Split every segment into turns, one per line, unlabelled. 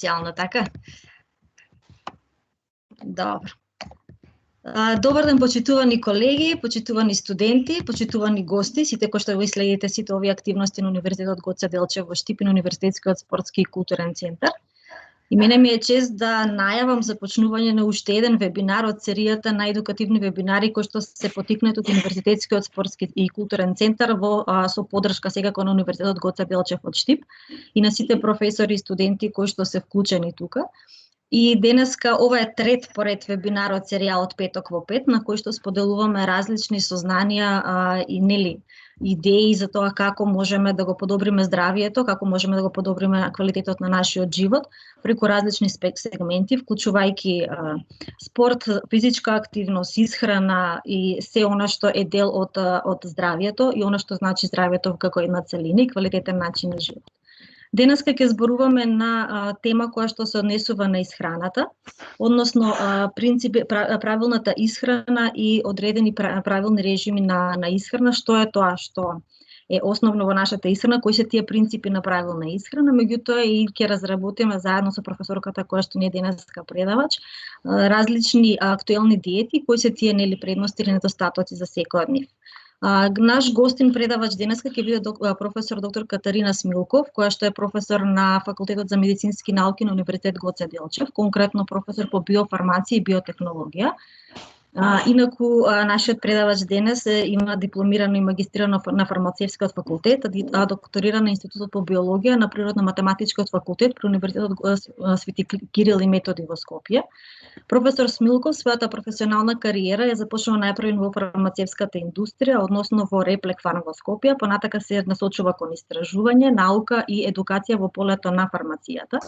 официјално, така? Добро. Добар ден, почитувани колеги, почитувани студенти, почитувани гости, сите кои што го следите сите овие активности на Универзитетот Гоце Делчев во Штип и на Универзитетскиот спортски и културен центар. И мене ми е чест да најавам започнување на уште еден вебинар од серијата на едукативни вебинари кои што се поттикнати од Универзитетскиот спортски и културен центар со поддршка секако на Универзитетот Гоце Делчев од Штип и на сите професори и студенти кои што се вклучени тука. И денеска ова е трет поред вебинар од серијалот Петок во 5, на кој што споделуваме различни сознанија и идеи за тоа како можеме да го подобриме здравието, како можеме да го подобриме квалитетот на нашиот живот преку различни сегменти, вклучувајќи спорт, физичка активност, исхрана и се она што е дел од здравието и она што значи здравието како една целина и квалитетен начин на живот. Денеска ќе зборуваме на тема која што се однесува на исхраната, односно принципи, правилната исхрана и одредени правилни режими на исхрана, што е тоа што е основно во нашата исхрана, кои се тие принципи на правилна исхрана, меѓутоа и ќе разработиме заедно со професорката која што ни е денеска предавач, различни актуелни диети, кои се тие предности или недостатоци за секој од нив. Наш гостин предавач денеска ќе биде професор доктор Катарина Смилков, која што е професор на Факултетот за медицински науки на Универзитет Гоце Делчев, конкретно професор по биофармација и биотехнологија. Инаку нашиот предавач денес има дипломирано и магистрирано на фармацевскиот факултет, а докторира на Институтот по биологија на Природно-математичкиот факултет при Универзитетот Свети Кирил и Методи во Скопје. Професор Смилков својата професионална кариера ја започнува најпрво во фармацевската индустрија, односно во Реплек Фарм во Скопје, понатака се насочува кон истражување, наука и едукација во полето на фармацијата.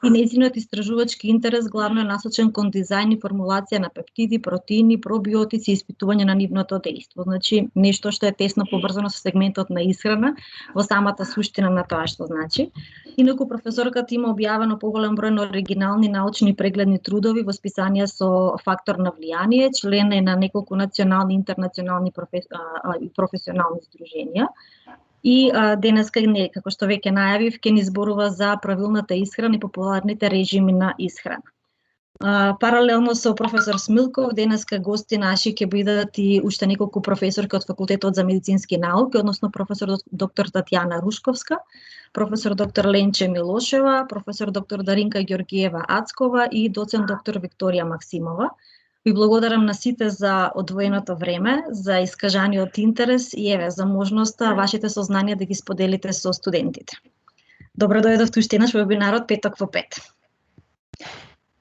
И нејзиниот истражувачки интерес главно е насочен кон дизајн и формулација на пептиди, протеини, пробиотици и испитување на нивното дејство. Значи, нешто што е тесно поврзано со сегментот на исхрана, во самата суштина на тоа што значи. Инаку професорката има објавено поголем број на оригинални научни прегледни трудови во списанија со фактор на влијание, член е на неколку национални и интернационални професионални здруженија. И денеска, како што веќе најавив, ќе ни зборува за правилната исхрана и популарните режими на исхрана. Паралелно со професор Смилков, денеска гости наши ќе бидат и уште неколку професорки од Факултетот за медицински науки, односно професор доктор Татјана Рушковска, професор доктор Ленче Милошева, професор доктор Даринка Ѓоргиева Ацкова и доцент доктор Викторија Максимова. Ви благодарам на сите за одвоеното време, за искажаниот интерес и еве за можноста вашите сознанија да ги споделите со студентите. Добро дојдовте уште еднаш во вебинарот Петок во 5.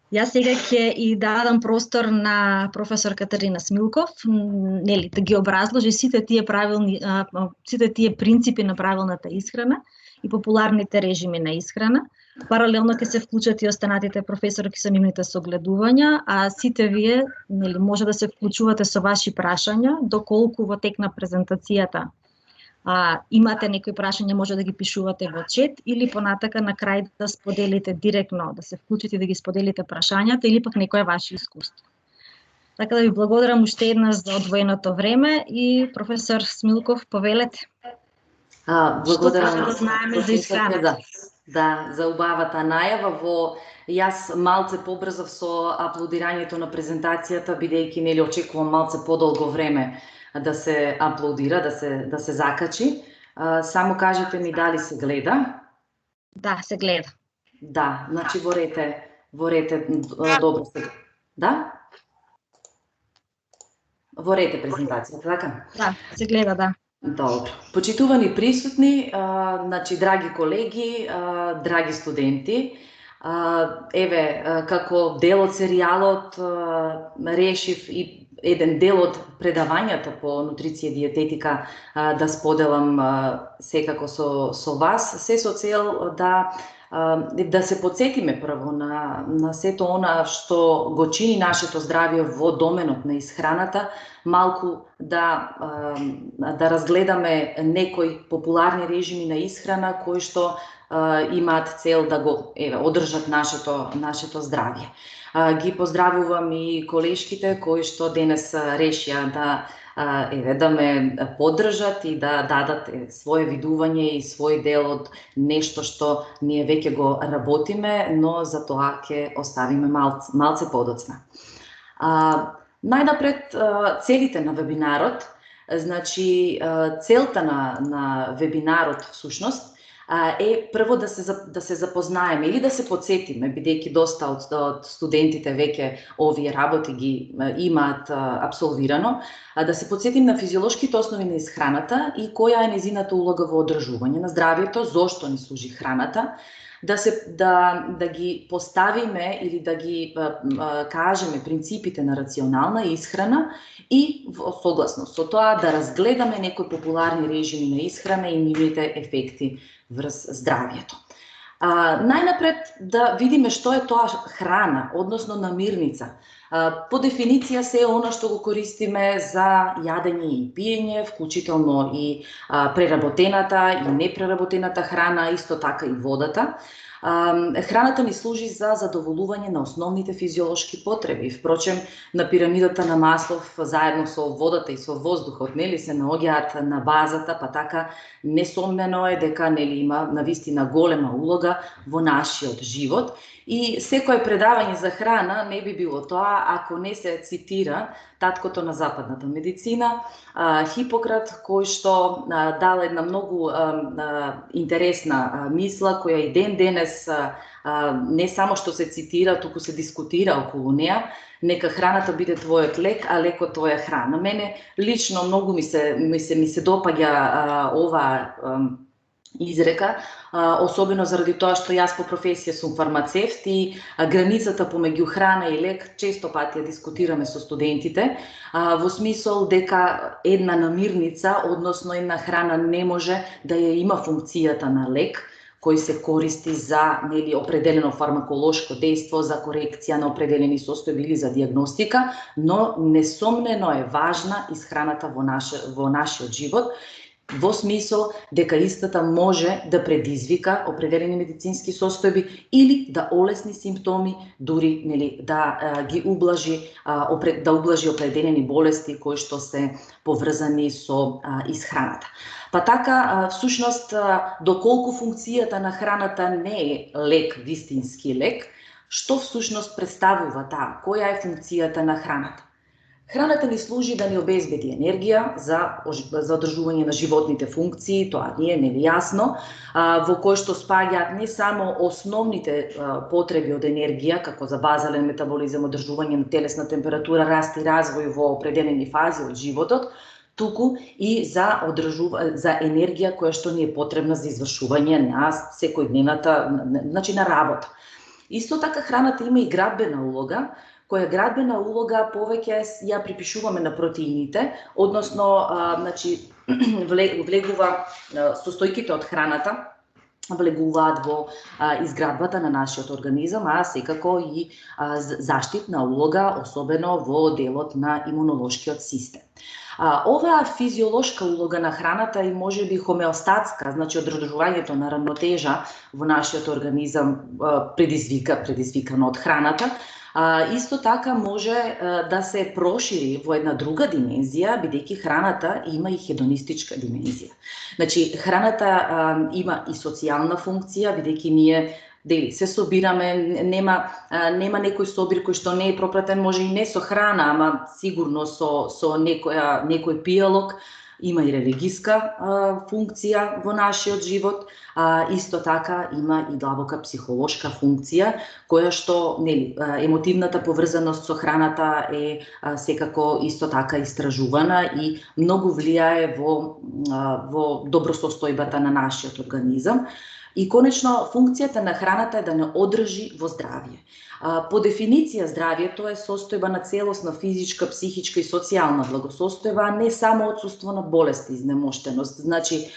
Јас сега ќе и дадам простор на професор Катарина Смилков, да ги образложи сите тие принципи на правилната исхрана и популарните режими на исхрана. Паралелно ќе се вклучат и останатите професорки со нивните согледувања, а сите вие може да се вклучувате со ваши прашања, доколку во тек на презентацијата имате некои прашања, може да ги пишувате во чет или понатака на крај да споделите директно, да се вклучите и да ги споделите прашањата или пак некое ваше искуство. Така да ви благодарам уште еднаш за одвоеното време и професор Смилков, повелете.
Благодарам
да знаеме за исхраната.
Да, за убавата најава. Јас малце побрзав со аплодирањето на презентацијата, бидејќи очекувам малце подолго време да се аплодира, да се закачи. Само кажете ми дали се гледа?
Да, се гледа.
Да, значи ворете добро се. Да? Ворете презентацијата, така?
Да, се гледа, да.
Добро. Почитувани присутни, драги колеги, драги студенти, еве, како дел од серијалот решив и еден дел од предавањата по нутриција и диететика да споделам секако со вас, се со цел да се подсетиме прво на сето она што го чини нашето здравје во доменот на исхраната, малку да разгледаме некои популарни режими на исхрана кои што имаат цел да го одржат нашето здравје. Ги поздравувам и колешките кои што денес решија да да ме поддржат и да дадат свое видување и свој дел од нешто што ние веќе го работиме, но за тоа ќе оставиме малце подоцна. Најнапред, целите на вебинарот. Значи, целта на вебинарот всушност е прво да се запознаеме или да се подсетиме, бидејќи доста од студентите веќе овие работи ги имаат апсолвирано, да се подсетим на физиолошките основи на исхраната и која е нејзината улога во одржување на здравјето, зошто ни служи храната, да ги поставиме или да ги кажеме принципите на рационална исхрана и согласно со тоа да разгледаме некои популарни режими на исхрана и нивните ефекти врз здравјето. Најнапред да видиме што е тоа храна, односно намирница. По дефиниција се е она што го користиме за јадење и пиење, вклучително и преработената и непреработената храна, исто така и водата. Храната ни служи за задоволување на основните физиолошки потреби. Впрочем, на пирамидата на Маслов, заедно со водата и со воздухот, се наоѓаат на базата, па така несомнено е дека има навистина голема улога во нашиот живот. И секое предавање за храна не би било тоа ако не се цитира таткото на западната медицина, Хипократ, кој што дал една многу интересна мисла, која и ден денес не само што се цитира, туку се дискутира околу неа, нека храната биде твојот лек, а лекот твоја храна. Мене лично многу ми се допаѓа ова изрека, особено заради тоа што јас по професија сум фармацевт и границата помеѓу храна и лек често пати ја дискутираме со студентите, во смисол дека една намирница, односно една храна не може да ја има функцијата на лек, кој се користи за определено фармаколошко дејство, за корекција на определени состојби или за дијагностика, но несомнено е важна исхраната во нашиот живот, во смисол дека истата може да предизвика определени медицински состојби или да олесни симптоми, дури да ги ублажи определени болести кои што се поврзани со исхраната. Па така, всушност, доколку функцијата на храната не е лек, вистински лек, што всушност представува таа? Која е функцијата на храната? Храната ни служи да ни обезбеди енергија за одржување на животните функции, тоа ни е јасно, во кој што спаѓаат не само основните потреби од енергија, како за базален метаболизам, одржување на телесна температура, раст и развој во определени фази од животот, туку и за енергија која што ни е потребна за извршување на секојдневната, значи на работа. Исто така храната има и градбена улога, која градбена улога повеќе ја припишуваме на протеините, односно влегува состојките од храната, влегуваат во изградбата на нашиот организам, а секако и заштитна улога, особено во делот на имунолошкиот систем. Оваа физиолошка улога на храната и можеби хомеостатска, значи одржувањето на рамнотежа во нашиот организам предизвикано од храната, исто така може да се прошири во една друга димензија, бидејќи храната има и хедонистичка димензија. Значи, храната има и социјална функција, бидејќи ние се собираме, нема некој собир кој што не е пропратен, може и не со храна, ама сигурно со некој пијалок, има и религиска функција во нашиот живот, исто така има и длабока психолошка функција, која што емотивната поврзаност со храната е секако исто така истражувана и многу влијае во добросостојбата на нашиот организам. И конечно, функцијата на храната е да не одржи во здравје. По дефиниција, здравјето е состојба на целосна физичка, психичка и социјална благосостојба, а не само отсуство на болест и изнемоштеност. Значи,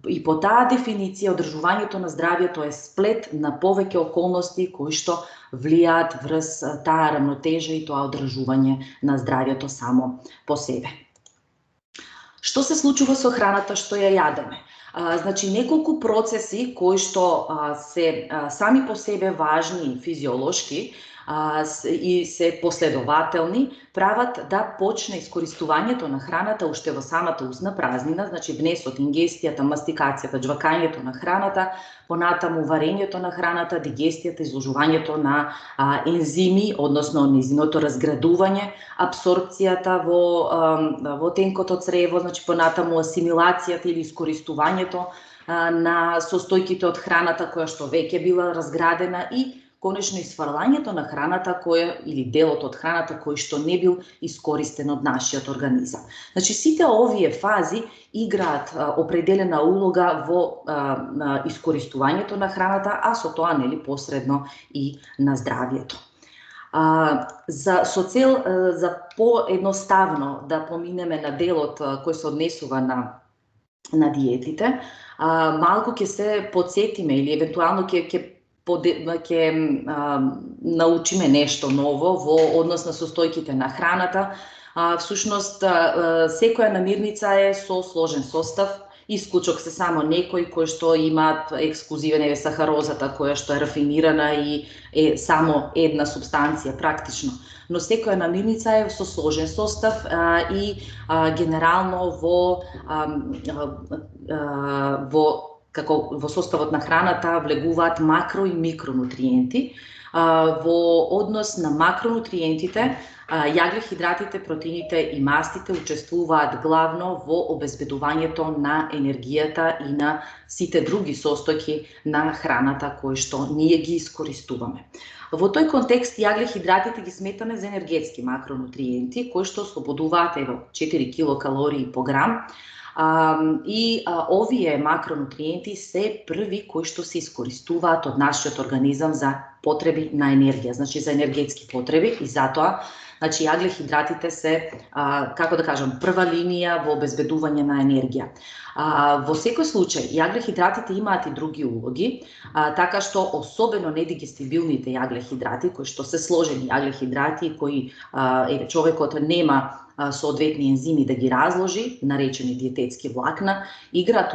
и по таа дефиниција, одржувањето на здравјето е сплет на повеќе околности кои што влијаат врз таа рамнотежа и тоа одржување на здравјето само по себе. Што се случува со храната што ја јадеме? Значи, неколку процеси кои што се сами по себе важни физиолошки, и се последователни, прават да почне искористувањето на храната уште во самата устна празнина, значи внесот, ингестијата, мастикацијата, џвакањето на храната, понатаму варењето на храната, дигестијата, изложувањето на ензими, односно низиното разградување, абсорбцијата во тенкото црево, значи понатаму асимилацијата или искористувањето на состојките од храната која што веќе била разградена и конечно исфрлањето на храната или делот од храната кој што не бил искористен од нашиот организам. Значи сите овие фази играат определена улога во искористувањето на храната, а со тоа посредно и на здравјето. Со цел за поедноставно да поминеме на делот кој се однесува на диетите, малку ќе се подсетиме или евентуално ќе научиме нешто ново во однос на состојките на храната. Всушност, секоја намирница е со сложен состав, исклучок се само некои кои што имаат ексклузивен сахарозата која што е рафинирана и е само една субстанција практично. Но секоја намирница е со сложен состав и генерално во составот на храната влегуваат макро и микронутриенти. Во однос на макронутриентите, јаглехидратите, протеините и мастите учествуваат главно во обезбедувањето на енергијата и на сите други состојки на храната кои што ние ги искористуваме. Во тој контекст јаглехидратите ги сметаме за енергетски макронутриенти кои што ослободуваат 4 килокалории по грам. И овие макронутриенти се први кои што се искористуваат од нашиот организам за потреби на енергија, значи за енергетски потреби, и затоа значи јаглехидратите се, како да кажам, прва линија во обезбедување на енергија. Во секој случај, јаглехидратите имаат и други улоги, така што особено недигестибилните јаглехидрати, кои што се сложени јаглехидрати, кои човекот нема соодветни ензими да ги разложи, наречени диететски влакна, играат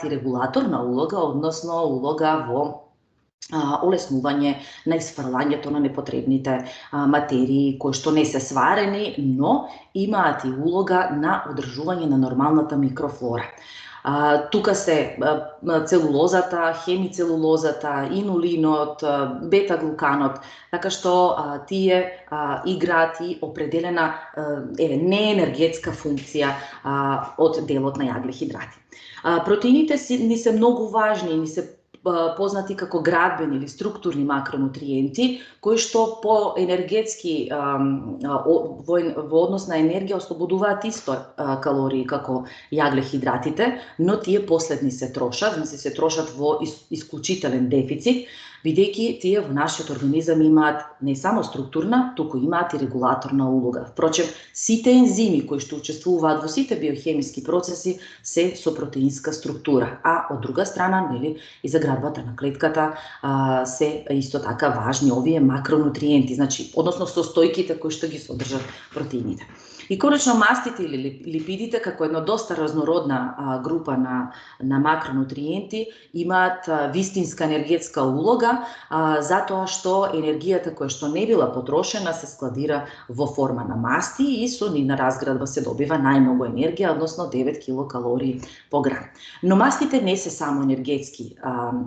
и регулаторна улога, односно улога во олеснување на исфрлањето на непотребните материи кои што не се сварени, но имаат и улога на одржување на нормалната микрофлора. Тука се целулозата, хемицелулозата, инулинот, бета-глуканот, така што тие играат и определена неенергетска функција од делот на јаглехидрати. Протеините ни се многу важни, ни се познати како градбени или структурни макронутриенти, кои што по енергетски во однос на енергија ослободуваат исто калории како јаглехидратите, но тие последни се трошат, значи се трошат во исклучителен дефицит, бидејќи тие во нашиот организам имаат не само структурна, туку имаат и регулаторна улога. Впрочем, сите ензими кои што учествуваат во сите биохемиски процеси се со протеинска структура, а од друга страна, и за градбата на клетката се исто така важни овие макронутриенти, значи односно состојките кои што ги содржат протеините. И конечно мастите или липидите како една доста разнородна група на макронутриенти имаат вистинска енергетска улога, затоа што енергијата која што не била потрошена се складира во форма на масти и со нивна разградба се добива најмногу енергија, односно 9 килокалории по грам. Но мастите не се само енергетски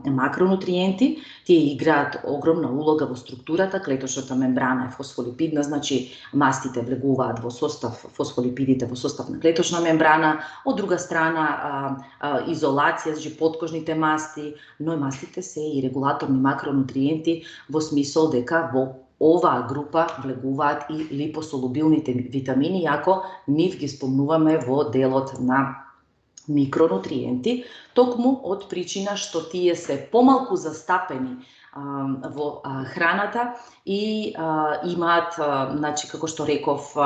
макронутриенти, тие играат огромна улога во структурата, клеточната мембрана е фосфолипидна, значи мастите влегуваат во состав фосфолипидите во состав на клеточна мембрана, од друга страна изолација, значи подкожните масти, но мастите се и регулаторни макронутриенти во смисол дека во оваа група влегуваат и липосолубилните витамини, иако нив ги спомнуваме во делот на микронутриенти, токму од причина што тие се помалку застапени во храната и имаат, значи, како што реков,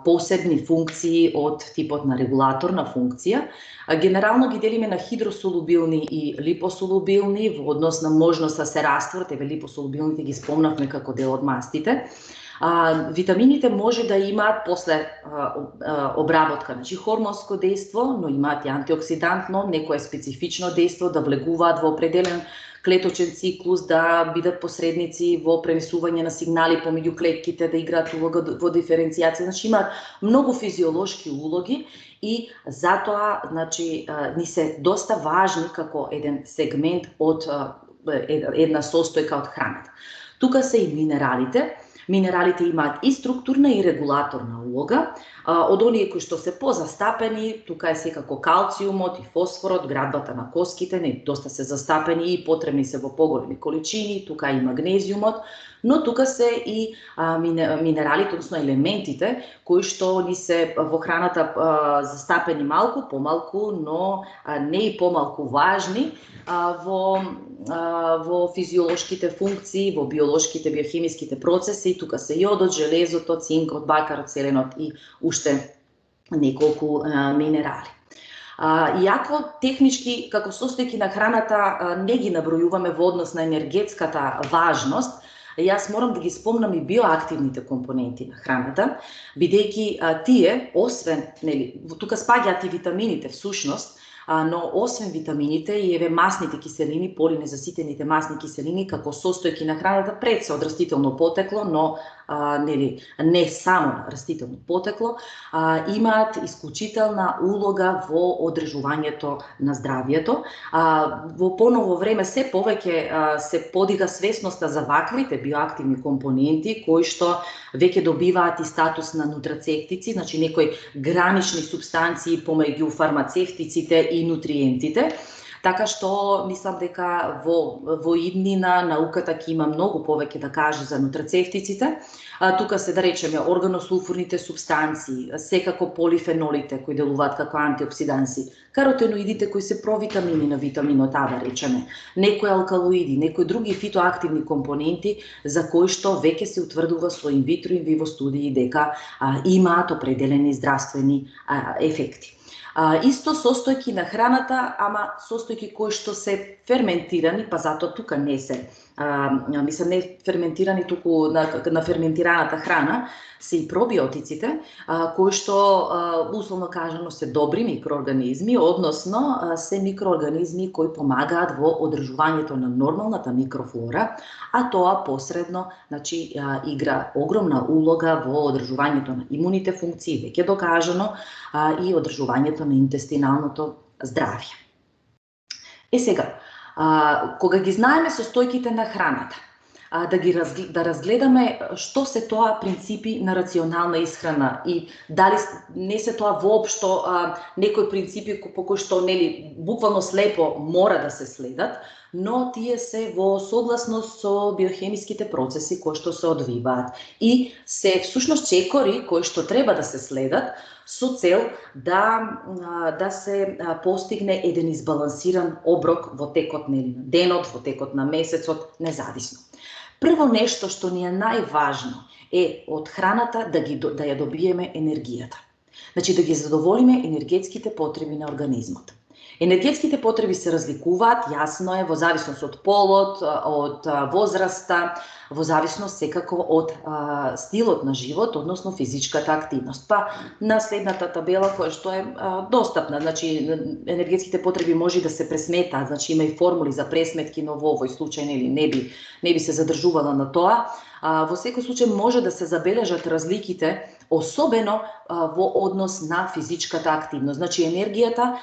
посебни функции од типот на регулаторна функција. Генерално ги делиме на хидросолубилни и липосолубилни во однос на можност да се растворат, липосолубилните ги спомнавме како дел од мастите. Витамините може да имаат после обработка, значи хормонско дејство, но имаат и антиоксидантно, некое специфично дејство, да влегуваат во определен клеточен циклус, да бидат посредници во пренесување на сигнали помеѓу клетките, да играат улога во диференцијација. Значи имаат многу физиолошки улоги и затоа значи ни се доста важни како еден сегмент од една состојка од храната. Тука се и минералите. Минералите имаат и структурна и регулаторна улога. Од оние кои што се позастапени, тука е секако калциумот и фосфорот, градбата на коските, доста се застапени и потребни се во поголеми количини, тука и магнезиумот, но тука се и минералите, односно елементите, кои што ни се во храната застапени малку, помалку, но не и помалку важни во физиолошките функции, во биолошките, биохемиските процеси. Тука се јодот, железото, цинкот, бакарот, селенот и уште неколку минерали. Иако технички, како состојки на храната, не ги набројуваме во однос на енергетската важност, јас морам да ги спомнам и биоактивните компоненти на храната, бидејќи тие, освен, тука спаѓаат и витамините всушност, но освен витамините и еве масните киселини, полинезаситените масни киселини како состојки на храната пред се од растително потекло, но не само растително потекло, имаат исклучителна улога во одржувањето на здравието. Во поново време се повеќе се подига свесноста за ваквите биоактивни компоненти кои што веќе добиваат и статус на нутрацевтици, значи некои гранични супстанции помеѓу фармацевтиците и нутриентите. Така што мислам дека во иднина науката ќе има многу повеќе да каже за нутрацевтиците. Тука се, да речеме, органосулфурните субстанции, секако полифенолите кои делуваат како антиоксиданси, каротеноидите кои се провитамини на витаминот А, да речеме, некои алкалоиди, некои други фитоактивни компоненти за кои што веќе се утврдува со инвитро и виво студии дека имаат определени здравствени ефекти. Исто состојки на храната, ама состојки кои што се ферментирани, па затоа тука не се не ферментирани, туку на ферментираната храна се и пробиотиците, кои што условно кажано се добри микроорганизми, односно се микроорганизми кои помагаат во одржувањето на нормалната микрофлора, а тоа посредно значи игра огромна улога во одржувањето на имуните функции, веќе докажано, и одржувањето на интестиналното здравје. Сега, кога ги знаеме состојките на храната, да разгледаме што се тоа принципи на рационална исхрана и дали не се тоа воопшто некои принципи по кои што буквално слепо мора да се следат, но тие се во согласност со биохемиските процеси кои што се одвиваат и се всушност чекори кои што треба да се следат со цел да се постигне еден избалансиран оброк во текот на денот, во текот на месецот, независно. Прво нешто што ни е најважно е од храната да ја добиеме енергијата. Значи да ги задоволиме енергетските потреби на организмот. Енергетските потреби се разликуваат, јасно е, во зависност од полот, од возраста, во зависност секако од стилот на живот, односно физичката активност. Па на следната табела која што е достапна, значи енергетските потреби може да се пресметаат, значи има и формули за пресметки, но во овој случај не би се задржувала на тоа. Во секој случај може да се забележат разликите, особено во однос на физичката активност. Значи енергијата,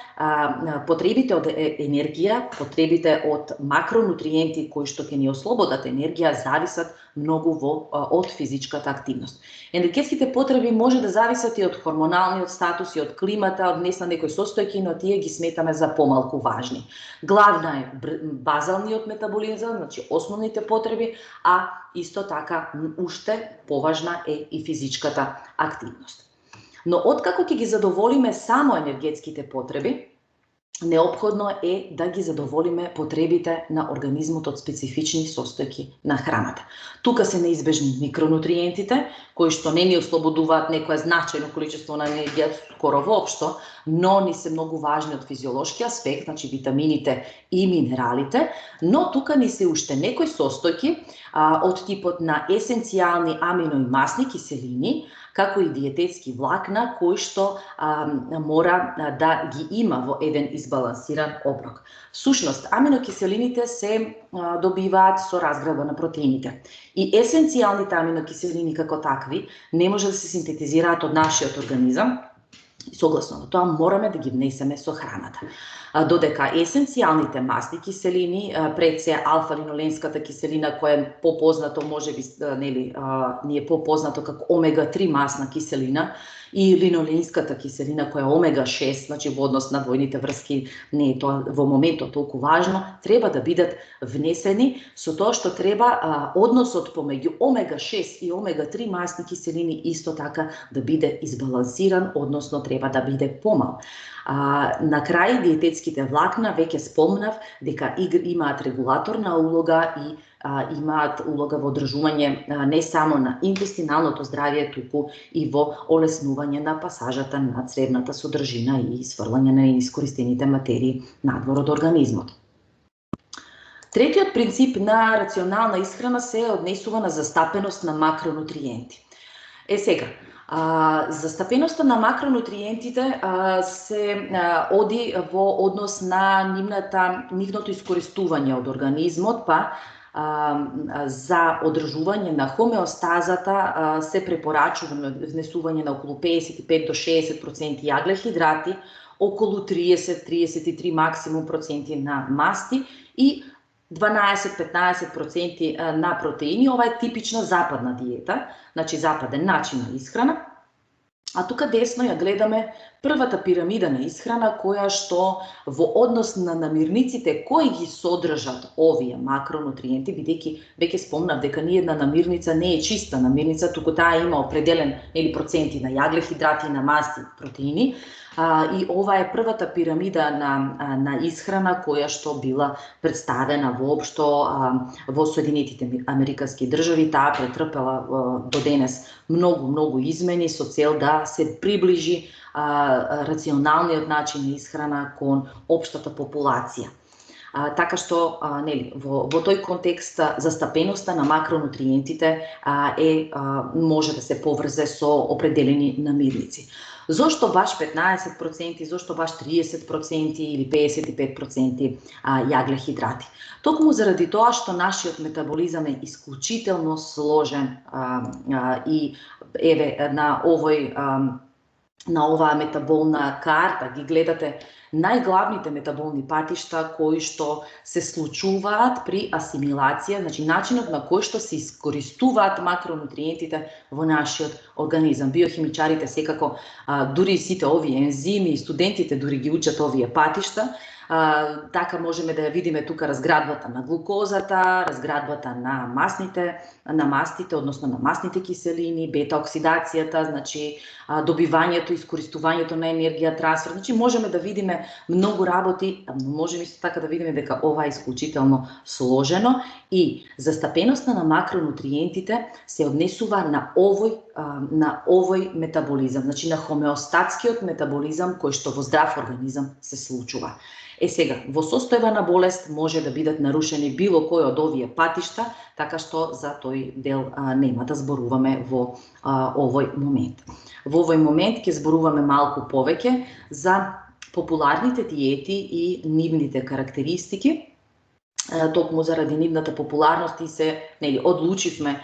потребите од енергија, потребите од макронутриенти кои што ќе ни ослободат енергија зависат многу од физичката активност. Енергетските потреби може да зависат и од хормоналниот статус и од климата, од на некои состојки, но тие ги сметаме за помалку важни. Главна е базалниот метаболизам, значи основните потреби, а исто така уште поважна е и физичката активност. Но откако ќе ги задоволиме само енергетските потреби, неопходно е да ги задоволиме потребите на организмот од специфични состојки на храната. Тука се неизбежни микронутриентите, кои што не ни ослободуваат некое значајно количество на енергија скоро воопшто, но ни се многу важни од физиолошки аспект, значи витамините и минералите, но тука ни се уште некои состојки од типот на есенцијални амино и масни киселини, како и диететски влакна, кои што мора да ги има во еден избалансиран оброк. Всушност, аминокиселините се добиваат со разградба на протеините. И есенцијалните аминокиселини како такви не може да се синтетизираат од нашиот организам. Согласно на тоа, мораме да ги внесеме со храната. Додека есенцијалните масни киселини, пред се алфа-линоленската киселина, која е попознато, можеби ни е попознато како омега-3 масна киселина, и линоленската киселина, која е омега-6, значи во однос на двојните врски не е тоа во моментот толку важно, треба да бидат внесени со тоа што треба односот помеѓу омега-6 и омега-3 масни киселини исто така да биде избалансиран, односно треба да биде помал. На крај, диететските влакна, веќе спомнав дека имаат регулаторна улога и имаат улога во одржување не само на интестиналното здравје, туку и во олеснување на пасажата на цревната содржина и сврлање на неискористените материи надвор од организмот. Третиот принцип на рационална исхрана се однесува на застапеност на макронутриенти. Сега, застапеноста на макронутриентите се оди во однос на нивното искористување од организмот, па за одржување на хомеостазата се препорачува внесување на околу 55 до 60% јаглехидрати, околу 30-33 максимум проценти на масти и 12-15% на протеини. Ова е типична западна диета, значи западен начин на исхрана. А тука десно ја гледаме првата пирамида на исхрана, која што во однос на намирниците кои ги содржат овие макронутриенти, бидејќи веќе спомнав дека ниедна намирница не е чиста намирница, туку таа има определен проценти на јаглехидрати, на масти, протеини. И ова е првата пирамида на исхрана која што била представена воопшто во Соединетите Американски држави. Таа претрпела до денес многу измени со цел да се приближи рационалниот начин на исхрана кон општата популација. Така што во тој контекст застапеноста на макронутриентите може да се поврзе со определени намирници. Зошто баш 15%, зошто баш 30% или 55% јаглехидрати? Токму заради тоа што нашиот метаболизам е исклучително сложен и еве на оваа метаболна карта ги гледате најглавните метаболни патишта кои што се случуваат при асимилација, значи начинот на кој што се искористуваат макронутриентите во нашиот организам. Биохимичарите секако, дури сите овие ензими, студентите дури ги учат овие патишта, така можеме да ја видиме тука разградбата на глукозата, разградбата на мастите, односно на масните киселини, бета-оксидацијата, значи добивањето, искористувањето на енергија, трансфер. Значи можеме да видиме многу работи, но можеме исто така да видиме дека ова е исклучително сложено и застапеноста на макронутриентите се однесува на овој метаболизам, значи на хомеостатскиот метаболизам кој што во здрав организам се случува. Сега, во состојба на болест може да бидат нарушени било кој од овие патишта, така што за тој дел нема да зборуваме во овој момент. Во овој момент ќе зборуваме малку повеќе за популарните диети и нивните карактеристики. Токму заради нивната популарност и се одлучивме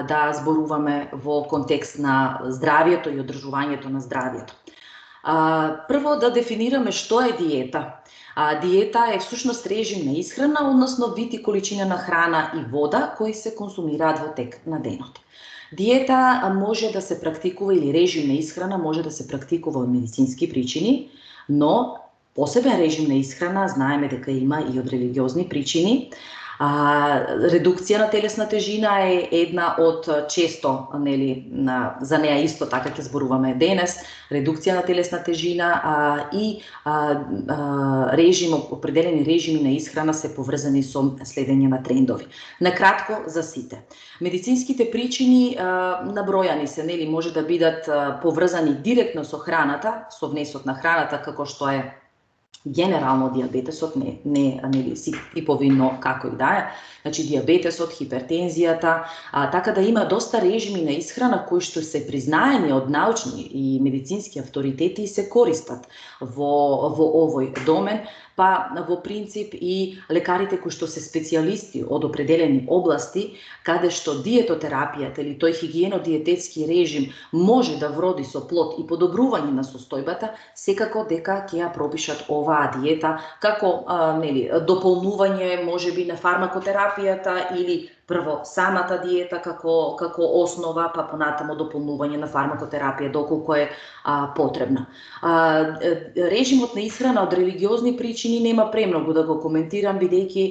да зборуваме во контекст на здравјето и одржувањето на здравјето. Прво да дефинираме што е диета. Диета е всушност режим на исхрана, односно вид и количина на храна и вода кои се консумираат во тек на денот. Диета може да се практикува или режим на исхрана може да се практикува од медицински причини, но посебен режим на исхрана знаеме дека има и од религиозни причини. Редукција на телесна тежина е една од често, нели, за неа исто така ќе зборуваме денес, редукција на телесна тежина и определени режими на исхрана се поврзани со следење на трендови. Накратко за сите. Медицинските причини набројани се, нели, може да бидат поврзани директно со храната, со внесот на храната, како што е генерално диабетесот, нели си типови, но како и да е, значи диабетесот, хипертензијата, така да има доста режими на исхрана кои што се признаени од научни и медицински авторитети и се користат во овој домен, па во принцип и лекарите кои што се специјалисти од определени области, каде што диетотерапијата или тој хигиено-диететски режим може да вроди со плод и подобрување на состојбата, секако дека ќе ја пропишат оваа диета како дополнување можеби на фармакотерапијата или прво самата диета како основа, па понатамо дополнување на фармакотерапија доколку е потребна. Режимот на исхрана од религиозни причини нема премногу да го коментирам, бидејќи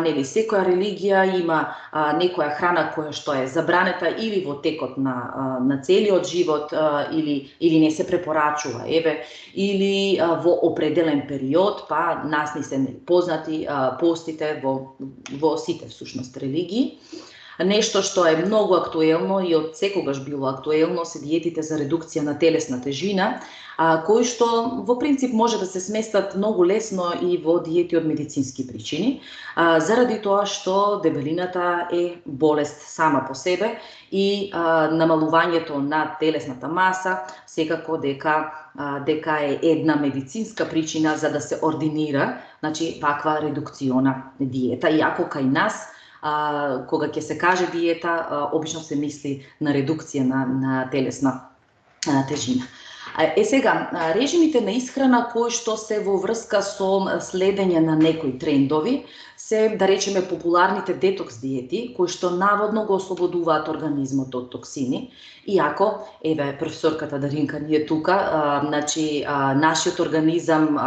нели секоја религија има некоја храна која што е забранета или во текот на целиот живот или не се препорачува, или во определен период, па нас ни се познати постите во сите всушност религии. Нешто што е многу актуелно и од секогаш било актуелно се диетите за редукција на телесна тежина, кои што во принцип може да се сместат многу лесно и во диети од медицински причини, заради тоа што дебелината е болест сама по себе и намалувањето на телесната маса секако дека е една медицинска причина за да се ординира, значи ваква редукциона диета, иако кај нас кога ќе се каже диета, обично се мисли на редукција на телесна тежина. Сега, режимите на исхрана кои што се во врска со следење на некои трендови се, да речеме, популарните детокс диети, кои што наводно го ослободуваат организмот од токсини, иако, професорката Даринка ни е тука, значи, нашиот организам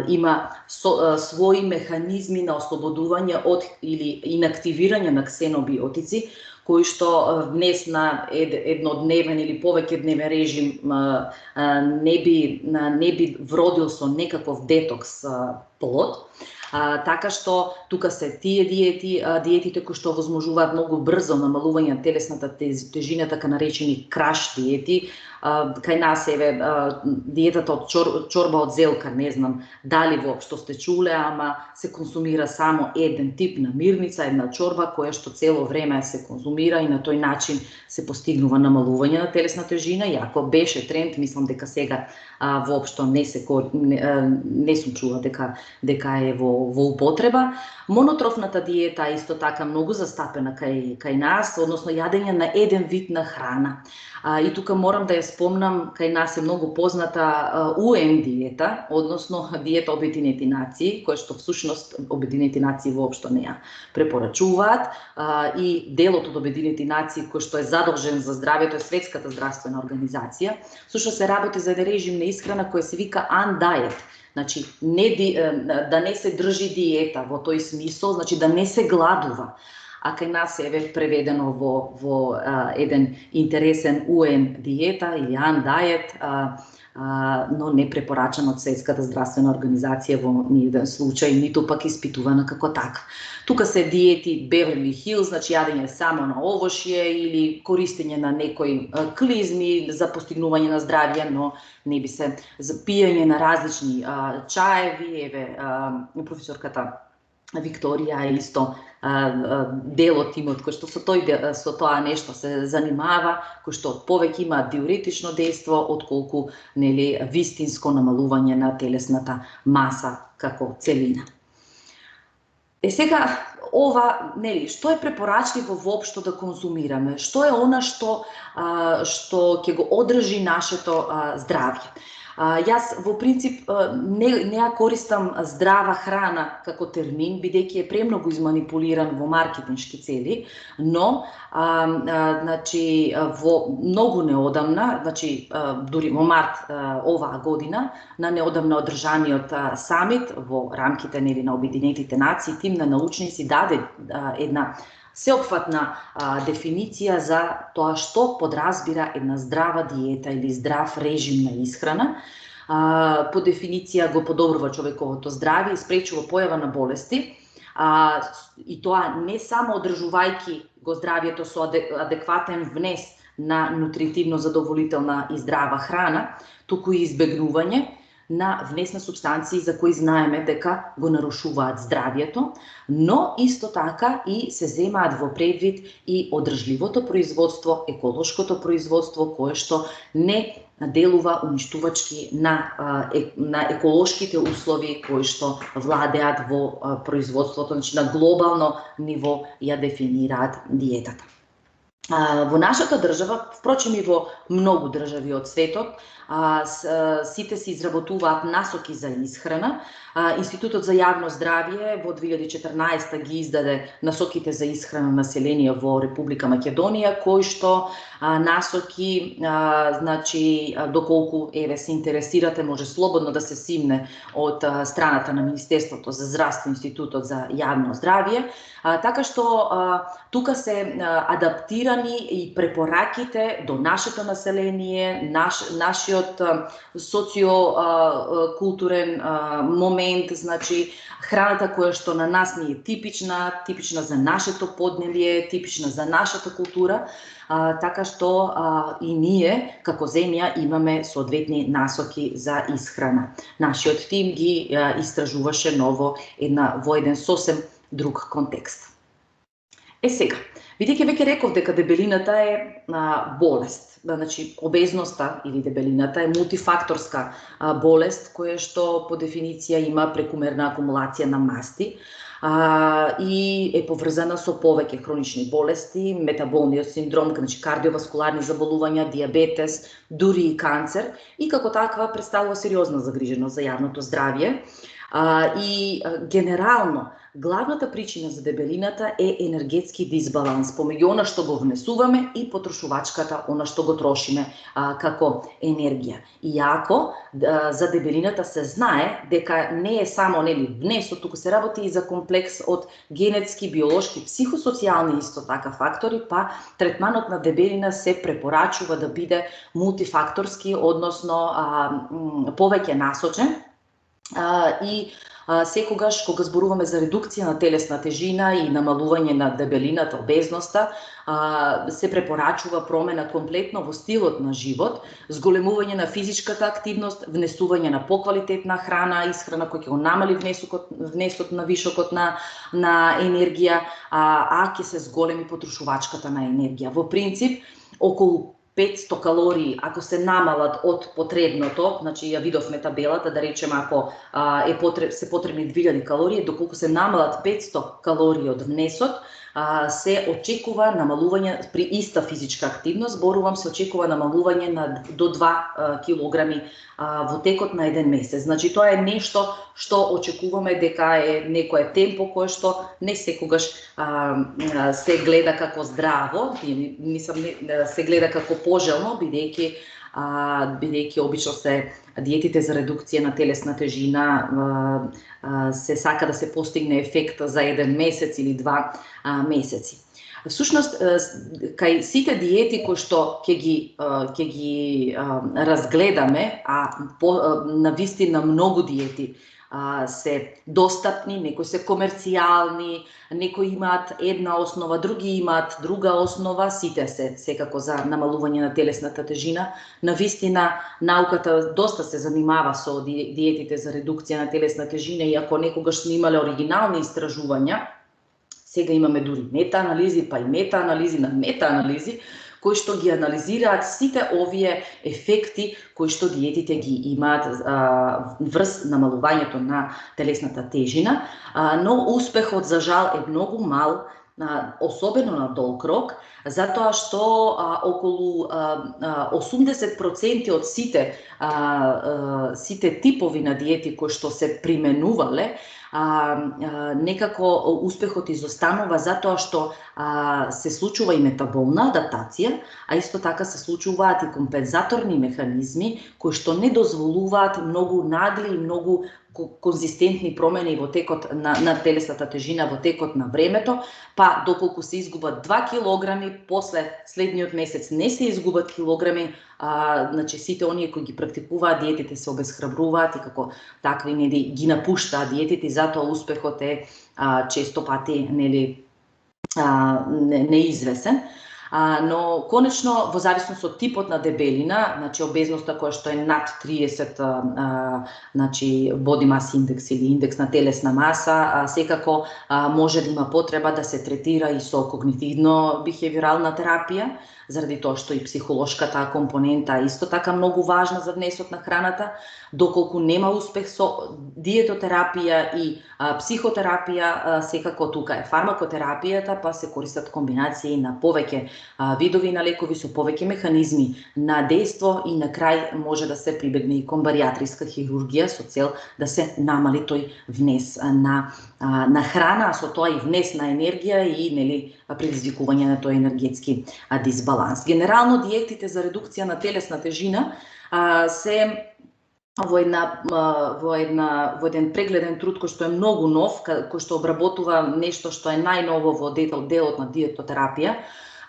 има своји механизми на ослободување од или инактивирање на ксенобиотици, кои што днес на еднодневен или повеќе дневен режим не би вродил со некаков детокс плод. Така што тука се тие диетите кои што возможуваат многу брзо намалување на телесната тежина, така наречени краш диети. Кај нас диетата од чорба од зелка, не знам дали воопшто сте чуле, ама се консумира само еден тип намирница, една чорба која што цело време се конзумира и на тој начин се постигнува намалување на телесна тежина, иако беше тренд, мислам дека сега воопшто не сум чула дека е во употреба. Монотрофната диета е исто така многу застапена кај нас, односно јадење на еден вид на храна. И тука морам да ја спомнам, кај нас е многу позната УН диета, односно диета Обединети нации, која што всушност Обединети нации воопшто не ја препорачуваат, и делот од Обединети нации кој што е задолжен за здравјето е Светската здравствена организација. Всушност се работи за еден режим на исхрана кој се вика Undiet. Значи, да не се држи диета во тој смисол, значи да не се гладува. А кај нас е преведено во еден интересен УН диета или Undiet, но не препорачан од Светската здравствена организација во ниеден случај, ниту пак испитувана како така. Тука се диети Beverly Hills, значи јадење само на овошје или користење на некои клизми за постигнување на здравје, но не би се за пиење на различни чаеви. Професорката Викторија е исто дел од тимот кој што со тоа нешто се занимава, кој што повеќе има диуретично дејство отколку вистинско намалување на телесната маса како целина. Сега ова, што е препорачливо воопшто да конзумираме? Што е она што ќе го одржи нашето здравје? Јас во принцип не ја користам здрава храна како термин, бидејќи е премногу изманипулиран во маркетиншки цели, но значи во многу неодамна, значи дури во март оваа година, на неодамна одржаниот самит во рамките на Обединетите нации, тим на научници даде една сеопфатна дефиниција за тоа што подразбира една здрава диета или здрав режим на исхрана. По дефиниција го подобрува човековото здравје и спречува појава на болести, и тоа не само одржувајќи го здравјето со адекватен внес на нутритивно задоволителна и здрава храна, туку и избегнување на внес на супстанции за кои знаеме дека го нарушуваат здравјето, но исто така и се земаат во предвид и одржливото производство, еколошкото производство, кое што не делува уништувачки на еколошките услови кои што владеат во производството, значи на глобално ниво ја дефинираат диетата. Во нашата држава, впрочем и во многу држави од светот, сите се изработуваат насоки за исхрана. Институтот за јавно здравје во 2014 ги издаде насоките за исхрана на население во Република Македонија, кои што насоки, значи, доколку се интересирате, може слободно да се симне од страната на Министерството за здравство, Институтот за јавно здравје, така што тука се адаптирани и препораките до нашето население, нашиот социокултурен момент, значи храната која што на нас ни е типична за нашето подневје, типична за нашата култура, така што и ние како земја имаме соодветни насоки за исхрана. Нашиот тим ги истражуваше ново во еден сосем друг контекст. Сега, бидејќи веќе реков дека дебелината е болест, значи обезноста или дебелината е мултифакторска болест која што по дефиниција има прекумерна акумулација на масти и е поврзана со повеќе хронични болести, метаболниот синдром, значи кардиоваскуларни заболувања, диабетес, дури и канцер, и како таква представува сериозна загриженост за јавното здравје. И генерално главната причина за дебелината е енергетски дисбаланс помеѓу она што го внесуваме и потрошувачката, она што го трошиме како енергија. Иако за дебелината се знае дека не е само внесот, туку се работи и за комплекс од генетски, биолошки, психосоцијални исто така фактори, па третманот на дебелина се препорачува да биде мултифакторски, односно повеќе насочен. И секогаш кога зборуваме за редукција на телесна тежина и намалување на дебелината, обезноста, се препорачува промена комплетно во стилот на живот, зголемување на физичката активност, внесување на поквалитетна храна, исхрана која ќе го намали внесот на вишокот на енергија, ќе се зголеми потрошувачката на енергија. Во принцип, околу 500 калории, ако се намалат од потребното, значи ја видовме табелата, да речеме ако се потребни 2000 калории, доколку се намалат 500 калории од внесот, се очекува намалување при иста физичка активност, зборувам, се очекува намалување до 2 килограми во текот на еден месец. Значи тоа е нешто што очекуваме дека е некое темпо кое што не секогаш се гледа како здраво, се гледа како пожелно, бидејќи обично се диетите за редукција на телесна тежина се сака да се постигне ефект за еден месец или 2 месеци. Всушност, кај сите диети кои што ќе ги разгледаме, навистина многу диети се достапни, некои се комерцијални, некои имаат една основа, други имаат друга основа, сите се секако за намалување на телесната тежина. Навистина, науката доста се занимава со диетите за редукција на телесна тежина, иако некогаш сме имале оригинални истражувања, сега имаме дури метаанализи, па и метаанализи на метаанализи, кои што ги анализираат сите овие ефекти кои што диетите ги имаат врз намалувањето на телесната тежина, но успехот за жал е многу мал, особено на долг рок, затоа што околу 80% од сите типови на диети кои што се применувале, некако успехот изостанува затоа што се случува и метаболна адаптација, а исто така се случуваат и компензаторни механизми кои што не дозволуваат многу нагли и многу конзистентни промени во текот на телесната тежина во текот на времето, па доколку се изгубат 2 килограми, после следниот месец не се изгубат килограми, значи сите оние кои ги практикуваат диетите се обесхрабруваат и како такви ги напуштаат диетите, и затоа успехот е често пати неизвесен. Но конечно во зависност од типот на дебелина, значи обезноста која што е над 30 значи body mass index или индекс на телесна маса, секако може да има потреба да се третира и со когнитивно-бихевиорална терапија, заради тоа што и психолошката компонента исто така многу важна за внесот на храната. Доколку нема успех со диетотерапија и психотерапија, секако тука е фармакотерапијата, па се користат комбинации на повеќе видови на лекови со повеќе механизми на дејство, и на крај може да се прибегне и кон баријатриска хирургија со цел да се намали тој внес на храна, а со тоа и внес на енергија и предизвикување на тој енергетски дисбаланс. Генерално диетите за редукција на телесна тежина се во еден прегледен труд кој што е многу нов, кој што обработува нешто што е најново во делот на диетотерапија,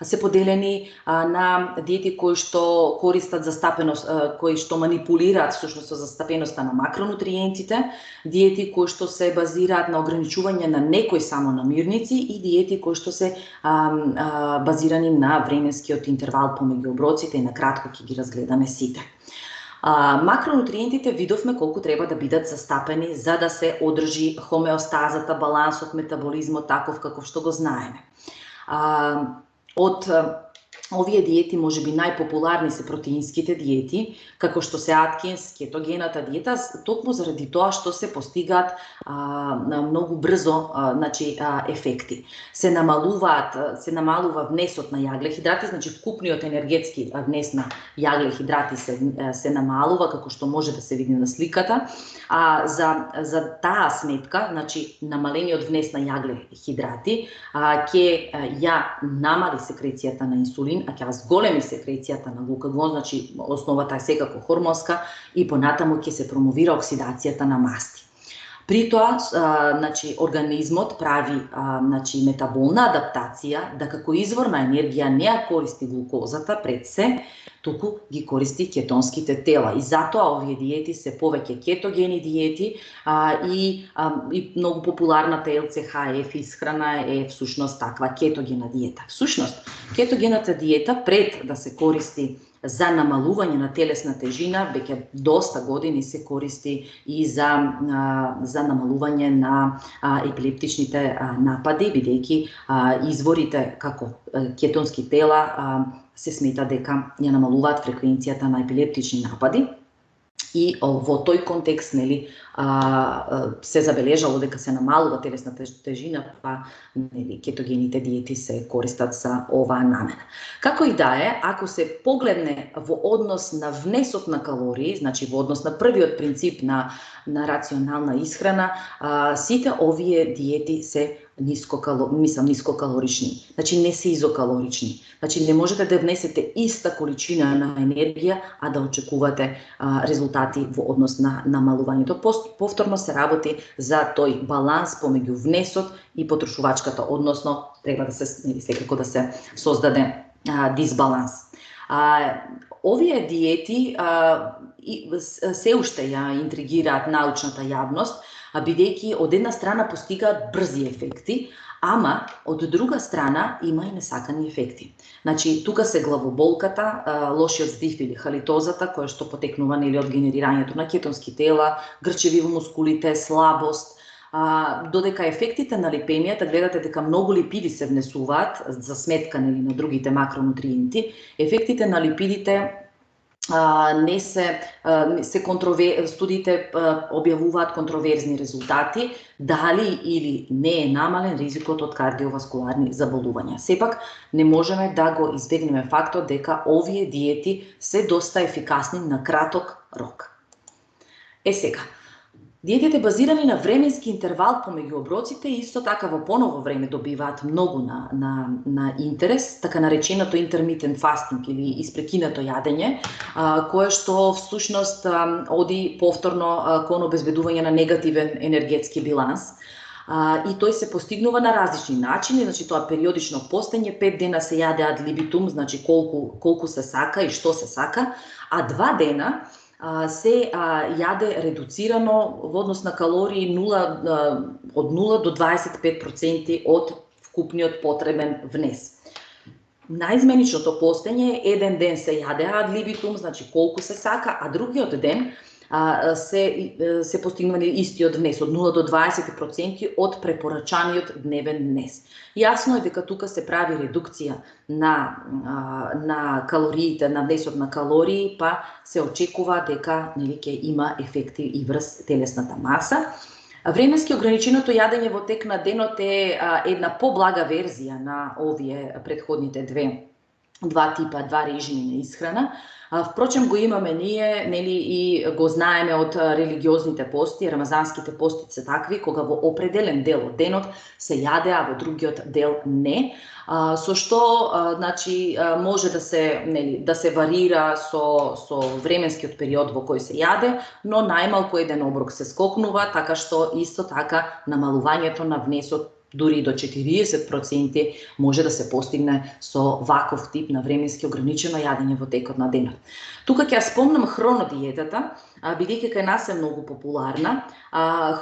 се поделени на диети кои што користат застапеност, кои што манипулираат всушност со застапеноста на макронутриентите, диети кои што се базираат на ограничување на некои само намирници, и диети кои што се базирани на временскиот интервал помеѓу оброците, и на кратко ќе ги разгледаме сите. Макронутриентите видовме колку треба да бидат застапени за да се одржи хомеостазата, балансот, метаболизмот таков каков што го знаеме. Од овие диети можеби најпопуларни се протеинските диети, како што се Аткинс, кетогената диета, токму заради тоа што се постигаат многу брзо ефекти. Се намалува внесот на јаглехидрати, значи вкупниот енергетски внес на јаглехидрати се намалува, како што може да се види на сликата. За таа сметка, значи намалениот внес на јаглехидрати ќе ја намали секрецијата на инсулин, а ќе зголеми секрецијата на глукагон, значи основата е секако хормонска, и понатаму ќе се промовира оксидацијата на масти. При тоа, значи, организмот прави метаболна адаптација, да како извор на енергија не ја користи глукозата пред се, туку ги користи кетонските тела. И затоа овие диети се повеќе кетогени диети, и многу популарната ЛЦХ исхрана е всушност таква кетогена диета. Всушност, кетогената диета пред да се користи за намалување на телесна тежина, веќе доста години се користи и за намалување на епилептичните напади, бидејќи изворите како кетонски тела се смета дека ја намалуваат фреквенцијата на епилептични напади. И во тој контекст се забележало дека се намалува телесната тежина, па кетогените диети се користат за оваа намена. Како и да е, ако се погледне во однос на внесот на калории, значи во однос на првиот принцип на рационална исхрана, сите овие диети се нискокалорични, значи не се изокалорични. Значи не можете да внесете иста количина на енергија, а да очекувате резултати во однос на намалувањето. Повторно се работи за тој баланс помеѓу внесот и потрошувачката, односно треба да се секако да се создаде дисбаланс. Овие диети се уште ја интригираат научната јавност, бидејќи од една страна постигаат брзи ефекти, ама од друга страна има и несакани ефекти. Значи, тука се главоболката, лошиот здив или халитозата, која што потекнува од генерирањето на кетонски тела, грчеви во мускулите, слабост, додека ефектите на липемијата, гледате дека многу липиди се внесуваат за сметка на другите макронутриенти, ефектите на липидите студиите објавуваат контроверзни резултати, дали или не е намален ризикот од кардиоваскуларни заболувања. Сепак, не можеме да го избегнеме фактот дека овие диети се доста ефикасни на краток рок. Сега, диетите базирани на временски интервал помеѓу оброците исто така во поново време добиваат многу на интерес, така нареченото intermittent fasting или испрекинато јадење, кое што всушност оди повторно кон обезбедување на негативен енергетски биланс. И тој се постигнува на различни начини, значи тоа периодично постење, 5 дена се јаде ad libitum, значи колку се сака и што се сака, а 2 дена се јаде редуцирано во однос на калории од 0 до 25% од вкупниот потребен внес. Наизменичното постење, еден ден се јаде ad libitum, значи колку се сака, а другиот ден се постигнува истиот внес од 0 до 20% од препорачаниот дневен внес. Јасно е дека тука се прави редукција на калориите, на внесот на калории, па се очекува дека ќе има ефекти и врз телесната маса. Временски ограниченото јадење во тек на денот е една поблага верзија на овие предходните два режими на исхрана. Впрочем, го имаме ние, нели, и го знаеме од религиозните пости, рамазанските пости се такви, кога во определен дел од денот се јаде, а во другиот дел не, со што значи може да се варира со временскиот период во кој се јаде, но најмалку еден оброк се скокнува, така што исто така намалувањето на внесот дури до 40% може да се постигне со ваков тип на временски ограничено јадење во текот на денот. Тука ќе ја спомнам хронодиетата, бидејќи кај нас е многу популарна.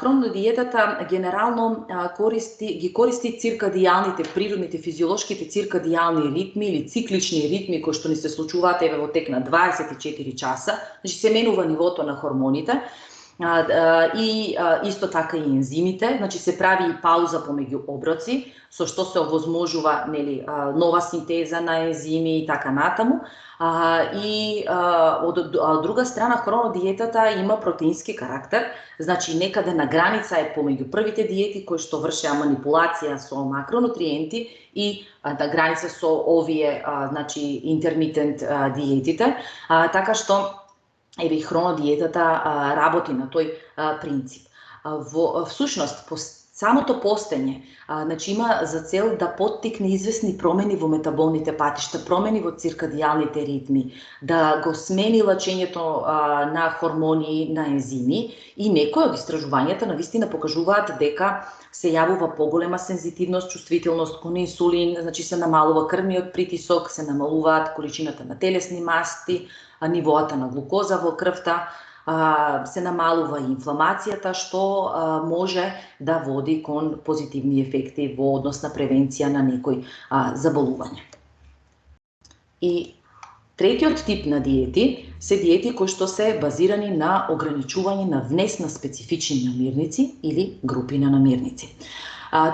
Хронодиетата генерално ги користи циркадијалните, природните, физиолошките циркадијални ритми или циклични ритми кои што ни се случуваат во тек на 24 часа, значи се менува нивото на хормоните, и исто така и ензимите, значи се прави и пауза помеѓу оброци, со што се овозможува нова синтеза на ензими и така натаму. И од друга страна хронодиетата има протеински карактер, значи некаде на граница е помеѓу првите диети кои што вршеа манипулација со макронутриенти и на граница со овие значи intermittent диетите, така што и хронодиетата работи на тој принцип. Всушност, самото постење значи има за цел да поттикне известни промени во метаболните патишта, промени во циркадијалните ритми, да го смени лачењето на хормони, на ензими, и некои од истражувањата навистина покажуваат дека се јавува поголема сензитивност, чувствителност кон инсулин, значи се намалува крвниот притисок, се намалуваат количината на телесни масти, нивоата на глукоза во крвта, се намалува и инфламацијата, што може да води кон позитивни ефекти во однос на превенција на некои заболувања. И третиот тип на диети се диети кои што се базирани на ограничување на внес на специфични намирници или групи на намирници.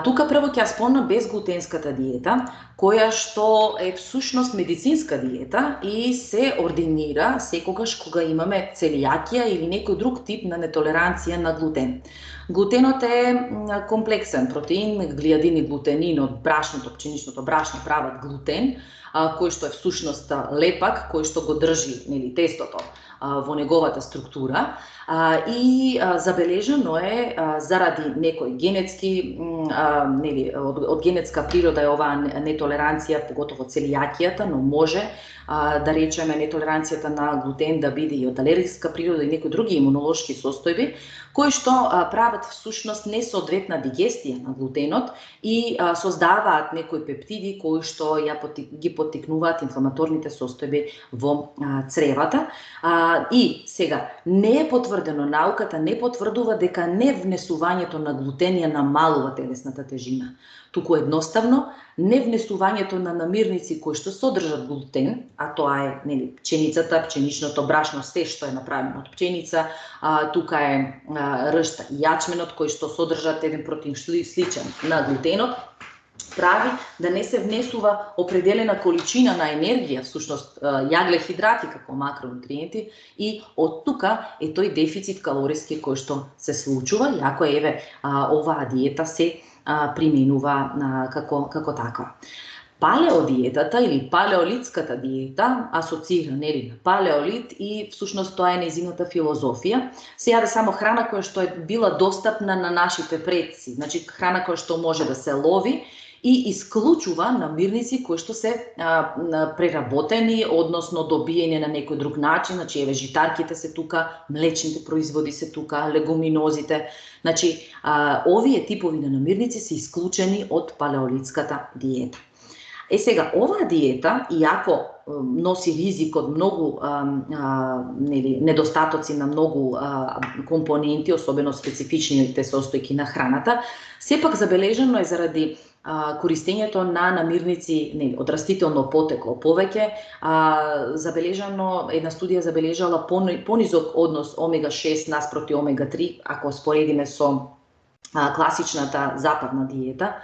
Тука прво ќе ја спомнам безглутенската диета, која што е всушност медицинска диета и се ординира секогаш кога имаме целијакија или некој друг тип на нетолеранција на глутен. Глутенот е комплексен протеин, глиадин и глутенин од брашното, пченичното брашно прават глутен, кој што е всушност лепак, кој што го држи тестото во неговата структура, и забележано е заради некој генетски, од генетска природа е оваа нетолеранција, поготово целијакијата, но може да речеме нетолеранцијата на глутен да биде и од алергиска природа и некои други имунолошки состојби, кои што прават всушност несоодветна дигестија на глутенот и создаваат некои пептиди кои што ги поттикнуваат инфламаторните состојби во цревата. И сега, не е потврдено, науката не потврдува дека невнесувањето на глутен ја намалува телесната тежина. Туку едноставно, невнесувањето на намирници кои што содржат глутен, а тоа е пченицата, пченичното брашно, се што е направено од пченица, тука е ршта и јачменот кои што содржат еден протеин сличен на глутенот, прави да не се внесува определена количина на енергија, всушност јаглехидрати како макронутриенти, и од тука е тој дефицит калориски кој што се случува, иако еве оваа диета се применува како таква. Палеодиетата или палеолитската диета асоцира нели на палеолит и всушност тоа е нејзината филозофија. Се јаде само храна која што е била достапна на нашите предци, значи храна која што може да се лови и исклучува намирници кои што се преработени, односно добиени на некој друг начин, значи еве житарките се тука, млечните производи се тука, легуминозите. Значи овие типови на намирници се исклучени од палеолитската диета. Сега, оваа диета, иако носи ризик од многу недостатоци на многу компоненти, особено специфичните состојки на храната, сепак забележано е заради користењето на намирници од растително потекло повеќе, забележано, една студија забележала понизок однос омега-6 наспроти омега-3, ако споредиме со класичната западна диета,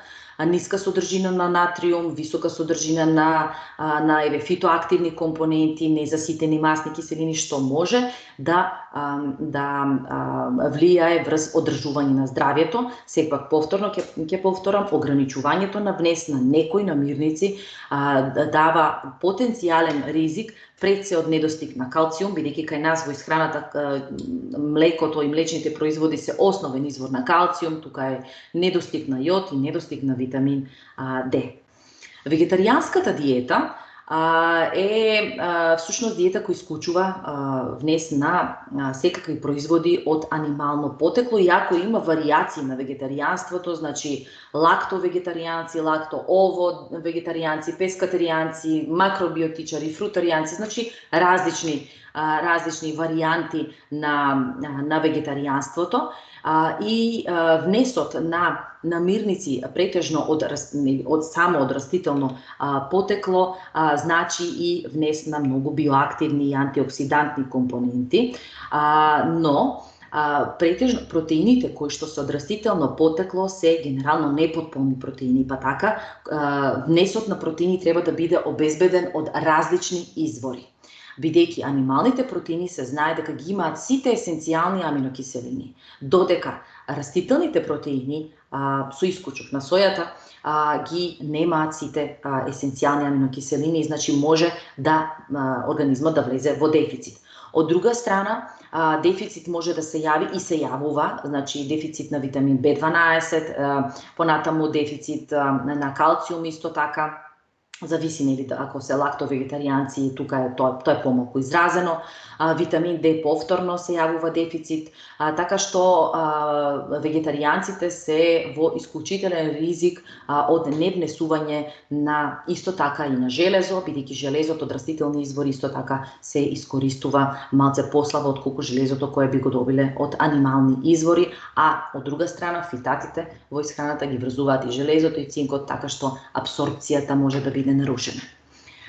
ниска содржина на натриум, висока содржина на фитоактивни компоненти, незаситени масни киселини, што може да влијае врз одржување на здравјето. Сепак повторно ќе повторам, ограничувањето на внес на некои намирници дава потенцијален ризик пред се од недостиг на калциум, бидејќи кај нас во исхраната млекото и млечните производи се основен извор на калциум, тука е недостиг на јод и недостиг на витамин Д. Вегетаријанската диета е всушност диета која исклучува внес на секакви производи од анимално потекло, иако има варијации на вегетаријанството, значи лакто-вегетаријанци, лакто-ово вегетаријанци, пескатаријанци, макробиотичари, фрутаријанци, значи различни варијанти на вегетаријанството, и внесот на намирници претежно од растително потекло значи и внес на многу биоактивни и антиоксидантни компоненти, но претежно протеините кои што се од растително потекло се генерално непотполни протеини, па така внесот на протеини треба да биде обезбеден од различни извори. Бидејќи анималните протеини се знае дека ги имаат сите есенцијални аминокиселини, додека растителните протеини, со исклучок на сојата, ги немаат сите есенцијални аминокиселини, значи може да организмот да влезе во дефицит. Од друга страна, дефицит може да се јави и се јавува, значи дефицит на витамин B12, понатаму дефицит на калциум исто така, зависи нели ако се лактовегетаријанци, тука е тоа е помалку изразено, витамин Д повторно се јавува дефицит, така што вегетаријанците се во исклучителен ризик од невнесување на исто така и на железо, бидејќи железото од растителни извори исто така се искористува малце послабо отколку железото кое би го добиле од анимални извори, а од друга страна фитатите во исхраната ги врзуваат и железото и цинкот, така што апсорпцијата може да биде нарушена.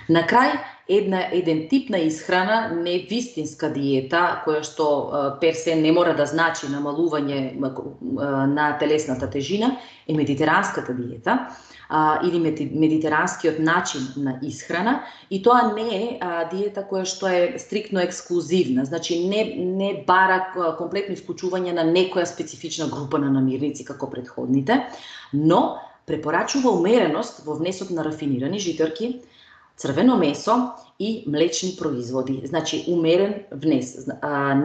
На крај, еден тип на исхрана, не вистинска диета, која што персе не мора да значи намалување на телесната тежина, е медитеранската диета или медитеранскиот начин на исхрана, и тоа не е диета која што е стриктно ексклузивна, значи не бара комплетно исклучување на некоја специфична група на намирници како претходните, но препорачува умереност во внесот на рафинирани житарки, црвено месо и млечни производи. Значи умерен внес,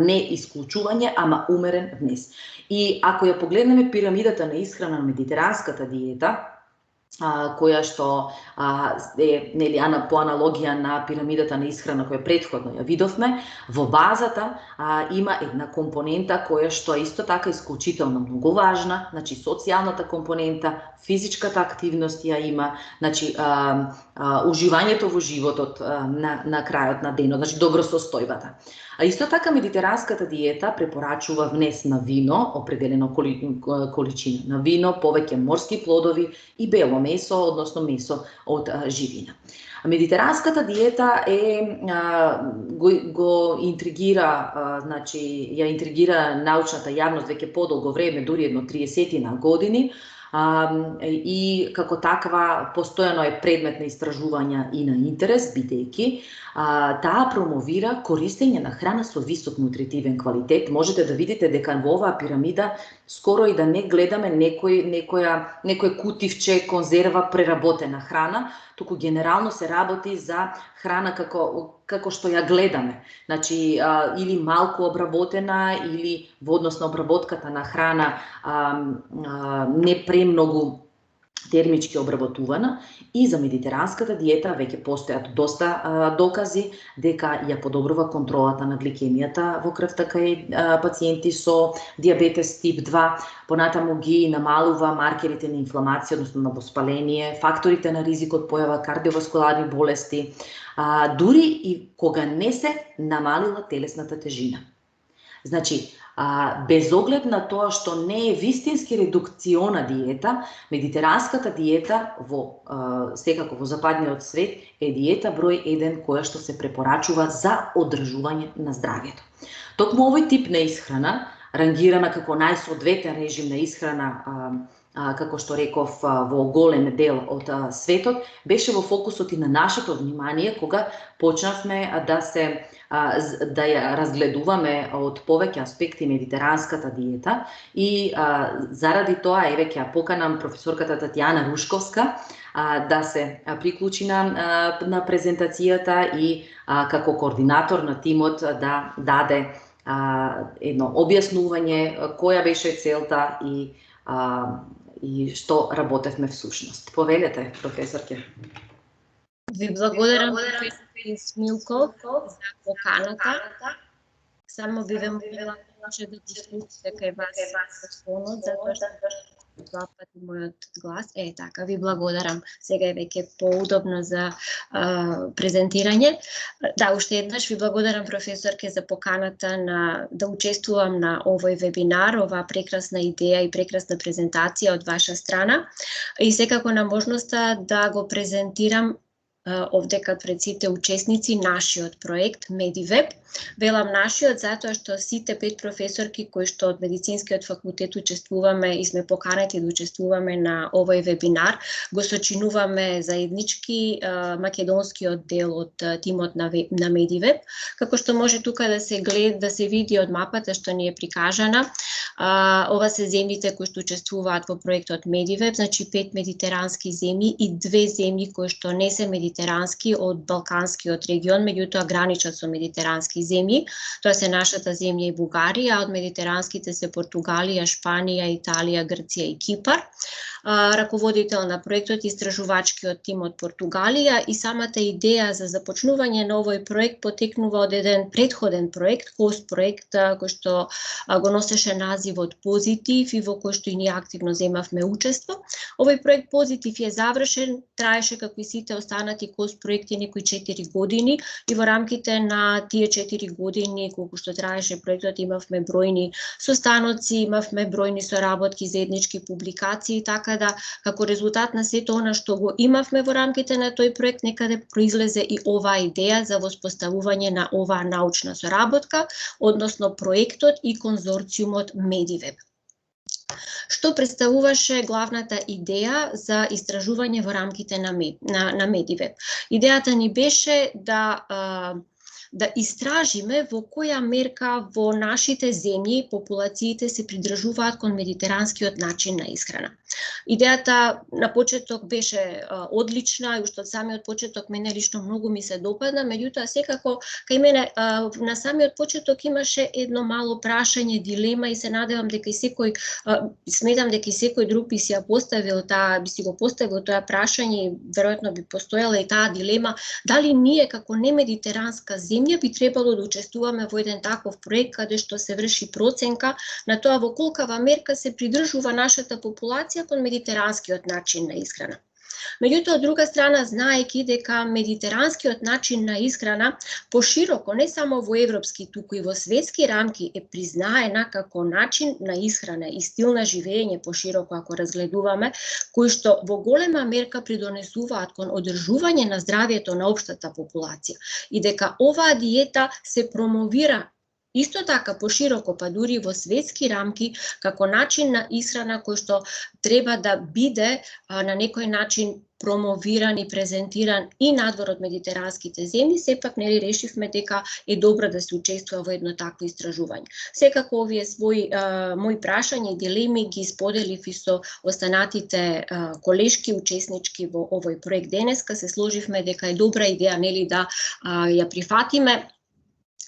не исклучување, ама умерен внес. И ако ја погледнеме пирамидата на исхрана на медитеранската диета, која што е нели по аналогија на пирамидата на исхрана која претходно ја видовме, во базата има една компонента која што е исто така исклучително многу важна, значи социјалната компонента, физичката активност ја има, значи уживањето во животот на крајот на денот, значи добросостојбата. А исто така медитеранската диета препорачува внес на вино, определено количина на вино, повеќе морски плодови и бело месо, односно месо од живина. Медитеранската диета го интригира, значи ја интригира научната јавност веќе подолго време, дури едно 30 години, и како таква постојано е предмет на истражувања и на интерес, бидејќи таа промовира користење на храна со висок нутритивен квалитет. Можете да видите дека во оваа пирамида скоро и да не гледаме некој кутивче, конзерва, преработена храна, туку генерално се работи за храна како што ја гледаме. Значи, или малку обработена, или во однос на обработката на храна не премногу термички обработувана, и за медитеранската диета веќе постојат доста докази дека ја подобрува контролата на гликемијата во крвта кај пациенти со диабетес тип 2, понатаму ги намалува маркерите на инфламација, односно на воспаление, факторите на ризик од појава кардиоваскуларни болести, дури и кога не се намалила телесната тежина. Значи, без оглед на тоа што не е вистински редукциона диета, медитеранската диета секако во западниот свет е диета број 1 која што се препорачува за одржување на здравјето. Токму овој тип на исхрана, рангирана како најсоодветен режим на исхрана, како што реков, во голем дел од светот, беше во фокусот и на нашето внимание кога почнавме да ја разгледуваме од повеќе аспекти медитеранската диета, и заради тоа еве ќе ја поканам професорката Татјана Рушковска да се приклучи на презентацијата и како координатор на тимот да даде едно објаснување која беше целта и што работевме всушност. Повелете, професорке.
Ви благодарам, професор Смилков, за поканата. Само би ве молила да дискусите кај вас во фонот, затоа што два пати мојот глас. Така, ви благодарам. Сега е веќе поудобно за презентирање. Да, уште еднаш ви благодарам, професорке, за поканата да учествувам на овој вебинар, оваа прекрасна идеја и прекрасна презентација од ваша страна, и секако на можноста да го презентирам овде пред сите учесници нашиот проект Медивеб. Велам нашиот затоа што сите 5 професорки кои што од медицинскиот факултет учествуваме и сме поканети да учествуваме на овој вебинар, го сочинуваме заеднички македонскиот дел од тимот на Медивеб. Како што може тука да се види од мапата што ни е прикажана, ова се земјите кои што учествуваат во проектот Медивеб, значи 5 медитерански земји и 2 земји кои што не се медитерански од балканскиот регион, меѓутоа граничат со медитерански земји. Тоа се нашата земја и Бугарија, а од медитеранските се Португалија, Шпанија, Италија, Грција и Кипар. Раководител на проектот и истражувачкиот тим од Португалија, и самата идеја за започнување на овој проект потекнува од еден претходен проект, КОС проект, кој што го носеше називот Позитив и во кој што и ние активно земавме учество. Овој проект Позитив е завршен, траеше како и сите останати КОС проекти некои 4 години, и во рамките на тие 4 години колку што траеше проектот имавме бројни состаноци, имавме бројни соработки, заеднички публикации, така да како резултат на сето она што го имавме во рамките на тој проект, некаде произлезе и оваа идеја за воспоставување на оваа научна соработка, односно проектот и конзорциумот Медивеб. Што представуваше главната идеја за истражување во рамките на Медивеб? Идејата ни беше да истражиме во која мерка во нашите земји популациите се придржуваат кон медитеранскиот начин на исхрана. Идејата на почеток беше одлична и уште од самиот почеток мене лично многу ми се допадна, меѓутоа секако кај мене на самиот почеток имаше едно мало прашање, дилема, и се надевам дека сметам дека и секој друг би си го поставил тоа прашање, и веројатно би постоела и таа дилема, дали ние како немедитеранска земја би требало да учествуваме во еден таков проект каде што се врши проценка на тоа во колкава мерка се придржува нашата популација кон медитеранскиот начин на исхрана. Меѓутоа, од друга страна, знаејќи дека медитеранскиот начин на исхрана пошироко, не само во европски, туку и во светски рамки, е признаена како начин на исхрана и стил на живење пошироко, ако разгледуваме, кои што во голема мерка придонесуваат кон одржување на здравјето на општата популација, и дека оваа диета се промовира Исто така пошироко, па дури во светски рамки, како начин на исхрана кој што треба да биде на некој начин промовиран и презентиран и надвор од медитеранските земји, сепак нели решивме дека е добро да се учествува во едно такво истражување. Секако овие мои прашања и дилеми ги споделив и со останатите колешки учеснички во овој проект денеска. Се сложивме дека е добра идеја нели да ја прифатиме,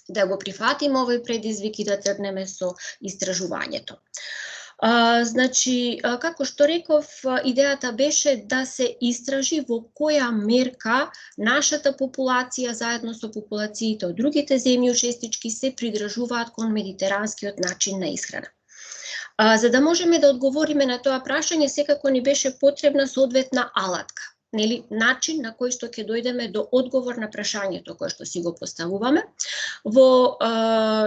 да го прифатиме овој предизвик и да тргнеме со истражувањето. Значи, како што реков, идејата беше да се истражи во која мерка нашата популација заедно со популациите од другите земји учеснички се придржуваат кон медитеранскиот начин на исхрана. За да можеме да одговориме на тоа прашање, секако ни беше потребна соодветна алатка. Нели, начин на кој што ќе дојдеме до одговор на прашањето кое што си го поставуваме. Во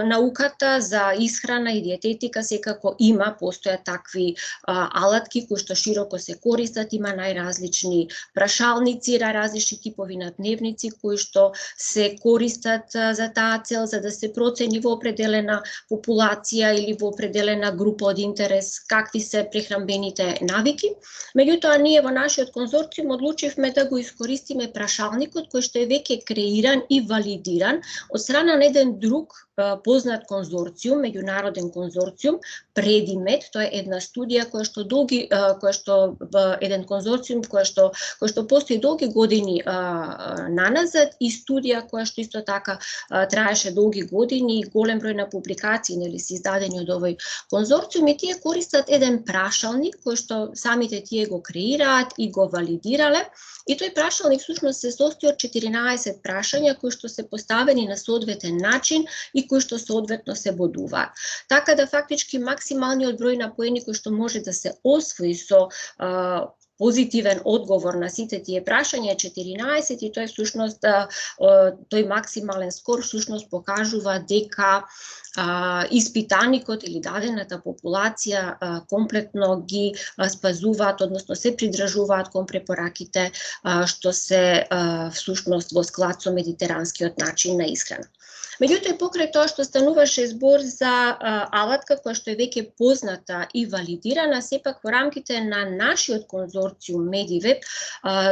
науката за исхрана и диететика секако постојат такви алатки кои што широко се користат, има најразлични прашалници, различни типови на дневници кои што се користат за таа цел, за да се процени во определена популација или во определена група од интерес какви се прехранбените навики. Меѓутоа, ние во нашиот конзорциум одлучивме да го искористиме прашалникот кој што е веќе креиран и валидиран од страна на еден друг познат конзорциум, меѓународен конзорциум, Предимед. Тоа е една студија која што еден конзорциум кој што постои долги години наназад и студија која што исто така траеше долги години и голем број на публикации нели се издадени од овој конзорциум, и тие користат еден прашалник кој што самите тие го креираат и го валидирале. И тој прашалник всушност се состои од 14 прашања кои што се поставени на соодветен начин и кои што соодветно се бодуваат. Така да фактички максималниот број на поени кој што може да се освои со позитивен одговор на сите тие прашања е 14 и тој всушност тој максимален скор всушност покажува дека испитаникот или дадената популација комплетно ги спазуваат, односно се придржуваат кон препораките што се всушност во склад со медитеранскиот начин на исхрана. Меѓутоа, покрај тоа што стануваше збор за алатка која што е веќе позната и валидирана, сепак во рамките на нашиот конзорциум Медивеб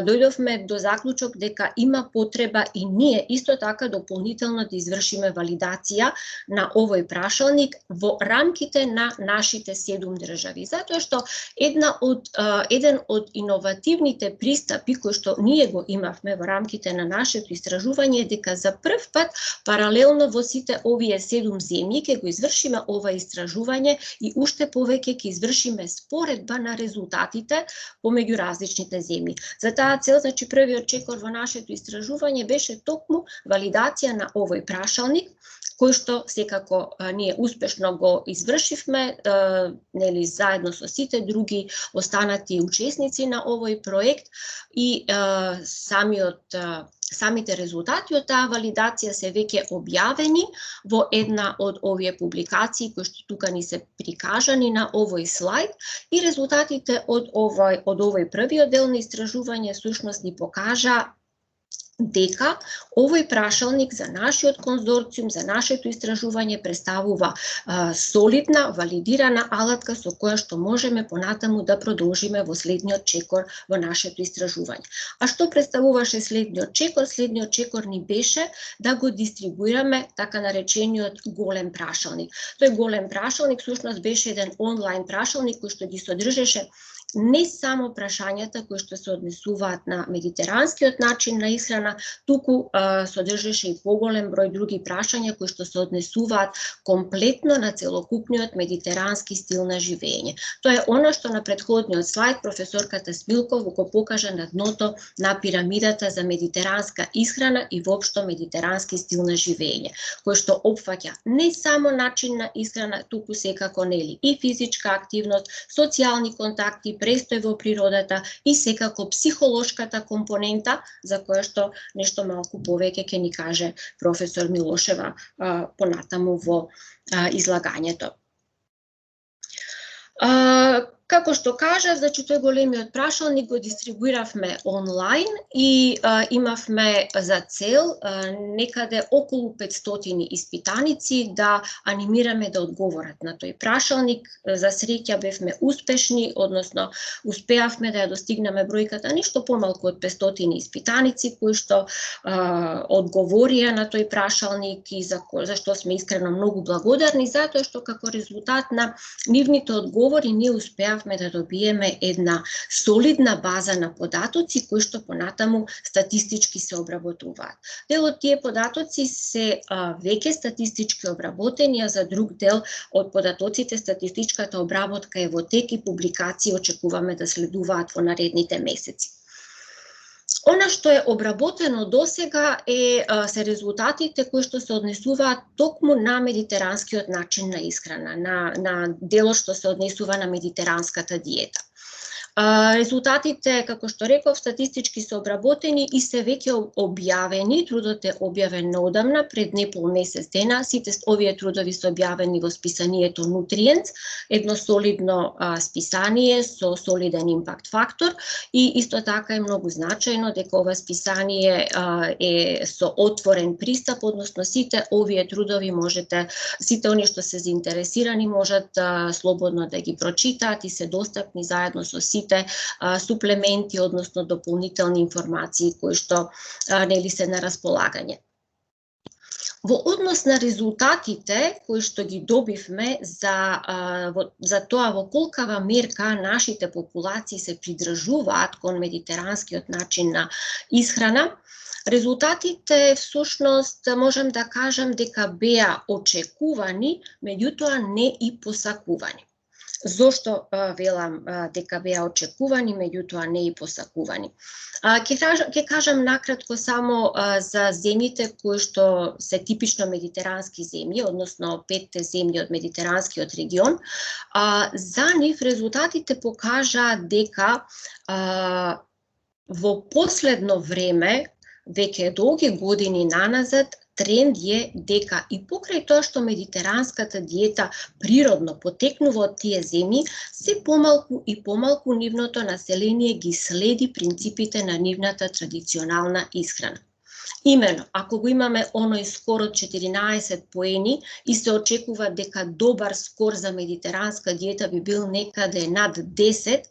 дојдовме до заклучок дека има потреба и ние исто така дополнително да извршиме валидација на овој прашалник во рамките на нашите 7 држави. Затоа што еден од иновативните пристапи кои што ние го имавме во рамките на нашето истражување е дека за прв пат паралелно во сите овие 7 земји ќе го извршиме ова истражување и уште повеќе ќе извршиме споредба на резултатите помеѓу различните земји. За таа цел, значи, првиот чекор во нашето истражување беше токму валидација на овој прашалник, кој што секако ние успешно го извршивме, нели заедно со сите други останати учесници на овој проект, и самите резултати од таа валидација се веќе објавени во една од овие публикации кои што тука ни се прикажани на овој слайд, и резултатите од овој првиот дел на истражување всушност ни покажа дека овој прашалник за нашиот конзорциум, за нашето истражување представува солидна, валидирана алатка со која што можеме понатаму да продолжиме во следниот чекор во нашето истражување. А што представуваше следниот чекор? Следниот чекор ни беше да го дистрибуираме така наречениот голем прашалник. Тој голем прашалник всушност беше еден онлайн прашалник кој што ги содржеше не само прашањата кои што се однесуваат на медитеранскиот начин на исхрана, туку содржеше и поголем број други прашања кои што се однесуваат комплетно на целокупниот медитерански стил на живење. Тоа е она што на претходниот слайд професорката Смилков го покажа на дното на пирамидата за медитеранска исхрана и воопшто медитерански стил на живење, кој што опфаќа не само начин на исхрана, туку секако нели и физичка активност, социјални контакти, престој во природата и секако психолошката компонента, за која што нешто малку повеќе ќе ни каже професор Милошева понатаму во излагањето. Како што кажав, значи тој големиот прашалник го дистрибуиравме онлайн и имавме за цел некаде околу 500 испитаници да анимираме да одговорат на тој прашалник. За среќа бевме успешни, односно успеавме да ја достигнеме бројката ништо помалку од 500 испитаници кои што одговорија на тој прашалник и за што сме искрено многу благодарни, затоа што како резултат на нивните одговори ние успеавме да добиеме една солидна база на податоци кои што понатаму статистички се обработуваат. Дел од тие податоци се веќе статистички обработени, а за друг дел од податоците статистичката обработка е во тек и публикации очекуваме да следуваат во наредните месеци. Она што е обработено досега се резултатите кои што се однесуваат токму на медитеранскиот начин на исхрана, на делот што се однесува на медитеранската диета. Резултатите, како што реков, статистички се обработени и се веќе објавени. Трудот е објавен неодамна, пред непол месец дена. Сите овие трудови се објавени во списанието Nutrients, едно солидно списание со солиден импакт фактор, и исто така е многу значајно дека ова списание е со отворен пристап, односно сите овие трудови можете, сите оние што се заинтересирани можат слободно да ги прочитаат и се достапни заедно со сите суплементи, односно дополнителни информации кои што нели се на располагање. Во однос на резултатите кои што ги добивме за тоа во колкава мерка нашите популации се придржуваат кон медитеранскиот начин на исхрана, резултатите всушност можам да кажам дека беа очекувани, меѓутоа не и посакувани. Зошто велам дека беа очекувани, меѓутоа не и посакувани? Ќе кажам накратко само за земјите кои што се типично медитерански земји, односно 5 земји од медитеранскиот регион. За нив резултатите покажаа дека во последно време, веќе долги години наназад, тренд е дека и покрај тоа што медитеранската диета природно потекнува од тие земји, се помалку и помалку нивното население ги следи принципите на нивната традиционална исхрана. Имено, ако го имаме оној скор од 14 поени и се очекува дека добар скор за медитеранска диета би бил некаде над 10,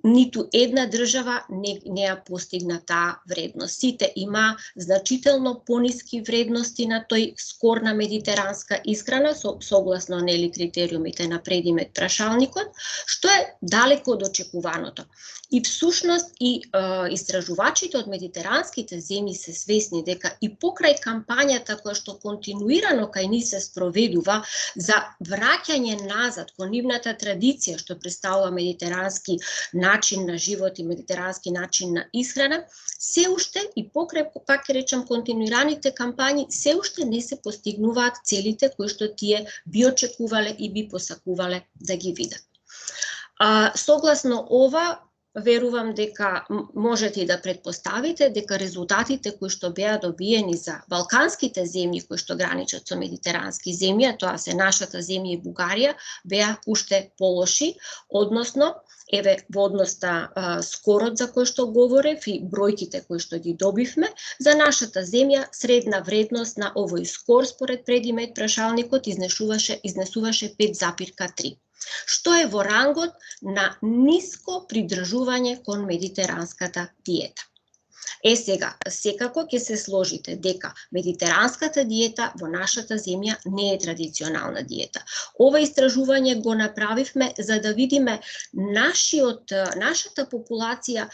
ниту една држава не ја постигна таа вредност. Сите има значително пониски вредности на тој скор на медитеранска исхрана, согласно нели критериумите на предимет прашалникот, што е далеко од очекуваното. И всушност и истражувачите од медитеранските земји се свесни дека и покрај кампањата која што континуирано кај нив се спроведува за враќање назад кон нивната традиција што представува медитерански начин на живот и медитерански начин на исхрана, се уште и покрај, пак речам, континуираните кампањи, се уште не се постигнуваат целите кои што тие би очекувале и би посакувале да ги видат. Согласно ова, верувам дека можете и да претпоставите дека резултатите кои што беа добиени за балканските земји кои што граничат со медитерански земји, а тоа се нашата земја и Бугарија, беа уште полоши, односно еве во однос на скорот за кој што говорев и бројките кои што ги добивме, за нашата земја средна вредност на овој скор според предимет прашалникот изнесуваше 5,3. Што е во рангот на ниско придржување кон медитеранската диета. Сега, секако ќе се сложите дека медитеранската диета во нашата земја не е традиционална диета. Ова истражување го направивме за да видиме нашата популација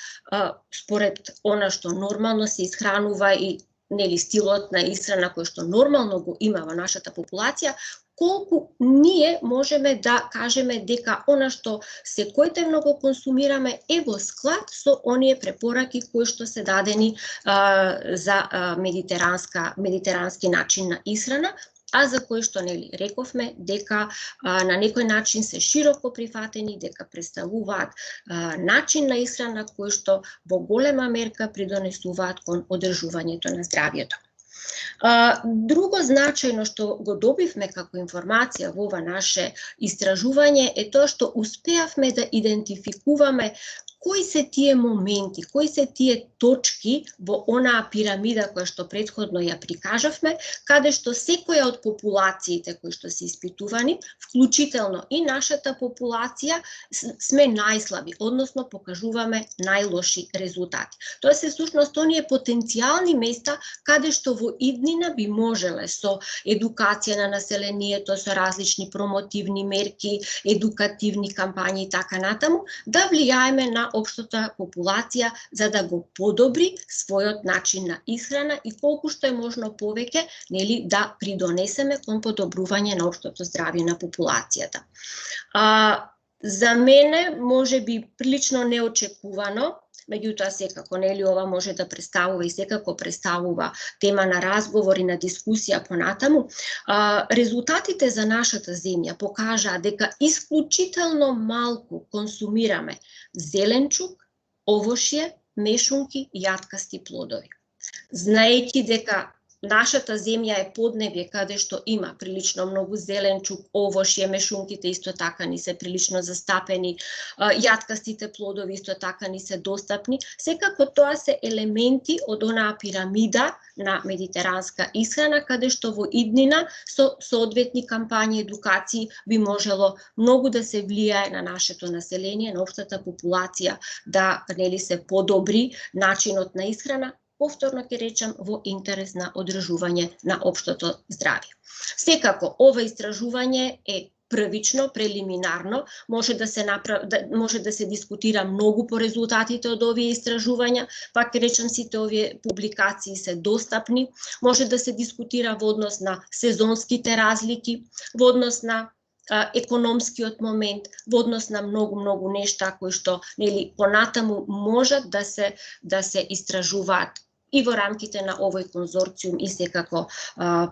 според она што нормално се исхранува и нели стилот на исхрана кој што нормално го има во нашата популација, колку ние можеме да кажеме дека она што секојдневно го консумираме е во склад со оние препораки кои што се дадени за медитерански начин на исхрана, а за кои што нели рековме дека на некој начин се широко прифатени, дека представуваат начин на исхрана кој што во голема мерка придонесуваат кон одржувањето на здравјето. Друго значајно што го добивме како информација во ова наше истражување е тоа што успеавме да идентификуваме кои се тие моменти, кои се тие точки во онаа пирамида која што претходно ја прикажавме, каде што секоја од популациите кои што се испитувани, вклучително и нашата популација, сме најслаби, односно покажуваме најлоши резултати. Тоа се всушност оние потенцијални места каде што во иднина би можеле со едукација на населението, со различни промотивни мерки, едукативни кампањи и така натаму, да влијаеме на општата популација за да го подобри својот начин на исхрана и колку што е можно повеќе, нели, да придонесеме кон подобрување на општото здравје на популацијата. За мене може би прилично неочекувано, меѓутоа секако нели ова може да представува и секако представува тема на разговор и на дискусија понатаму. Резултатите за нашата земја покажаа дека исклучително малку консумираме зеленчук, овошје, мешунки и јаткасти плодови. Знаејќи дека нашата земја е поднебје каде што има прилично многу зеленчук, овошје, мешунките исто така ни се прилично застапени, јаткастите плодови исто така ни се достапни. Секако тоа се елементи од онаа пирамида на медитеранска исхрана каде што во иднина со соодветни кампањи, едукации би можело многу да се влијае на нашето население, на општата популација, да нели се подобри начинот на исхрана, повторно ќе речам, во интерес на одржување на општото здравје. Секако, ова истражување е првично, прелиминарно, може да се дискутира многу по резултатите од овие истражувања, пак ќе речам сите овие публикации се достапни, може да се дискутира во однос на сезонските разлики, во однос на економскиот момент, во однос на многу нешта кои што нели понатаму можат да се истражуваат и во рамките на овој конзорциум и секако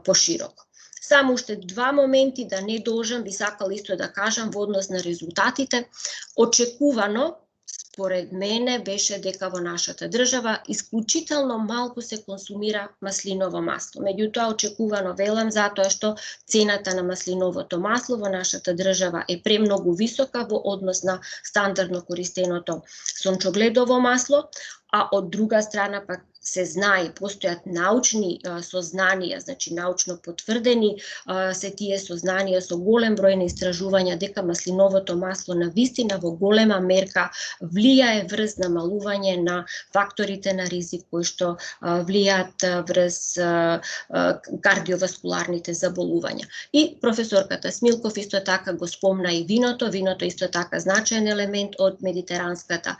пошироко. Само уште два моменти да не должам, би сакал исто да кажам во однос на резултатите. Очекувано, според мене, беше дека во нашата држава исклучително малку се консумира маслиново масло. Меѓутоа, очекувано велам затоа што цената на маслиновото масло во нашата држава е премногу висока во однос на стандардно користеното сончогледово масло, а од друга страна пак се знае, постојат научни сознанија, значи научно потврдени се тие сознанија со голем број на истражувања дека маслиновото масло навистина во голема мерка влијае врз намалување на факторите на ризик кои што влијаат врз кардиоваскуларните заболувања. И професорката Смилков исто така го спомна и виното. Виното исто така значаен елемент од медитеранската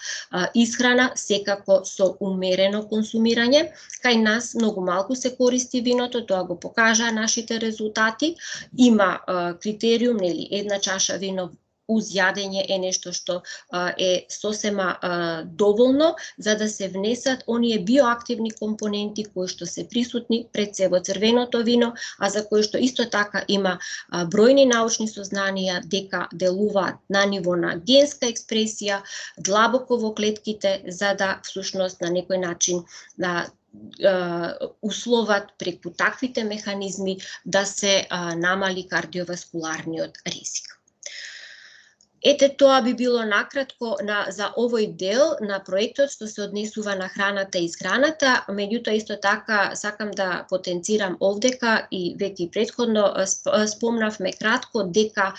исхрана, секако со умерено консумирање. Кај нас многу малку се користи виното, тоа го покажаа нашите резултати. Има критериум, нели, една чаша вино уз јадење е нешто што е сосема доволно за да се внесат оние биоактивни компоненти кои што се присутни пред се во црвеното вино, а за кои што исто така има бројни научни сознанија дека делуваат на ниво на генска експресија, длабоко во клетките, за да всушност на некој начин условат преку таквите механизми да се намали кардиоваскуларниот ризик. Ете, тоа би било накратко за овој дел на проектот што се однесува на храната и исхраната. Меѓутоа, исто така, сакам да потенцирам овдека и веќе предходно спомнавме кратко дека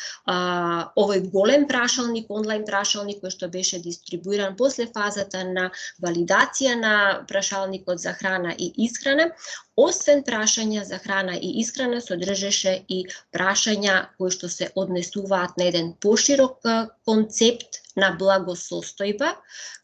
овој голем прашалник, онлайн прашалник кој што беше дистрибуиран после фазата на валидација на прашалникот за храна и исхрана, освен прашања за храна и исхрана, содржеше и прашања кои што се однесуваат на еден поширок концепт на благосостојба,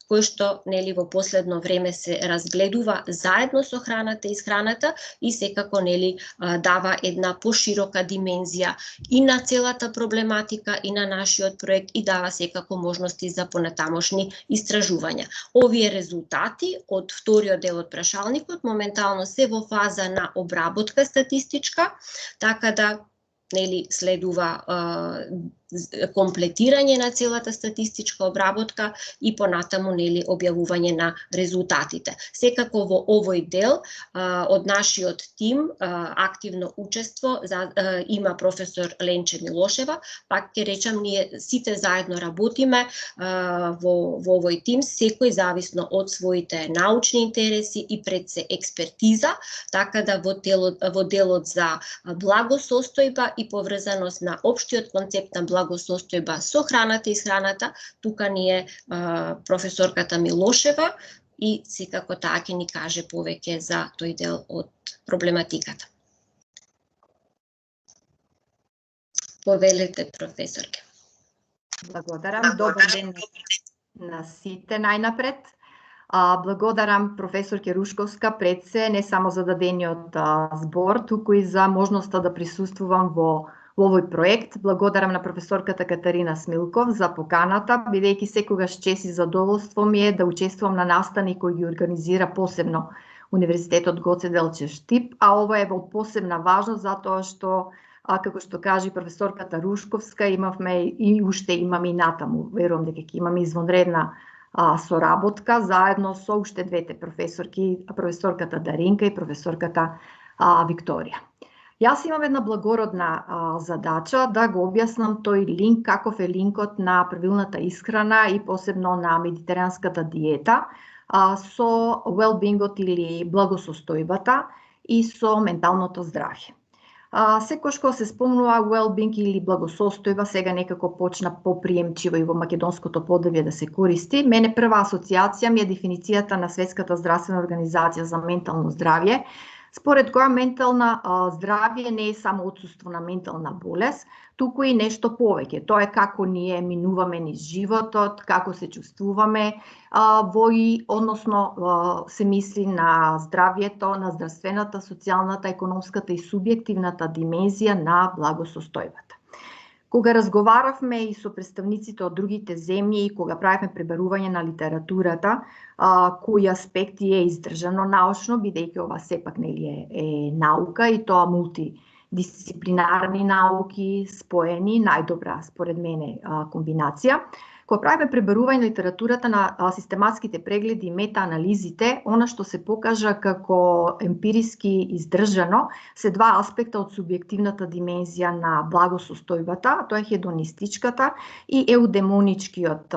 кој што нели во последно време се разгледува заедно со храната и исхраната и секако нели дава една поширока димензија и на целата проблематика и на нашиот проект и дава секако можности за понатамошни истражувања. Овие резултати од вториот дел од прашалникот моментално се во фаза на обработка статистичка, така да нели следува комплетирање на целата статистичка обработка и понатаму нели објавување на резултатите. Секако во овој дел од нашиот тим активно учество има професор Ленче Милошева, пак ќе речам ние сите заедно работиме во овој тим, секој зависно од своите научни интереси и пред се експертиза, така да во делот за благосостојба и поврзаност на општиот концепт на благосостојба со храната и исхраната, тука ни е професорката Милошева и секако таа ќе ни каже повеќе за тој дел од проблематиката. Повелете, професорке.
Благодарам. Добар ден на сите најнапред. Благодарам професорке Рушковска пред се, не само за дадениот збор, туку и за можноста да присуствувам во овој проект. Благодарам на професорката Катарина Смилков за поканата, бидејќи секогаш чест и задоволство ми е да учествувам на настани кои ги организира посебно Универзитетот Гоце Делчев Штип, а ова е од посебна важност затоа што како што кажи професорката Рушковска, имавме и уште имаме и натаму, верувам дека ќе имаме извонредна соработка заедно со уште двете професорки, професорката Даринка и професорката Викторија. Јас имам една благородна задача да го објаснам тој линк, каков е линкот на правилната исхрана и посебно на медитеранската диета со well-beingот или благосостојбата и со менталното здравје. Секојаш кога се спомнува well-being или благосостојба, сега некако почна поприемчиво и во македонското поднебје да се користи. Мене прва асоциација ми е дефиницијата на Светската здравствена организација за ментално здравје, според која ментална здравје не е само отсуство на ментална болест, туку и нешто повеќе. Тоа е како ние минуваме низ животот, како се чувствуваме, односно се мисли на здравјето, на здравствената, социјалната, економската и субјективната димензија на благосостојбата. Кога разговаравме и со представниците од другите земји и кога правевме пребарување на литературата, кои аспекти е издржано научно, бидејќи ова сепак нели е наука и тоа мултидисциплинарни науки споени, најдобра според мене комбинација. Кога правиме пребарување на литературата на систематските прегледи и метаанализите, она што се покажа како емпириски издржано се два аспекта од субјективната димензија на благосостојбата, тоа е хедонистичката и еудемоничкиот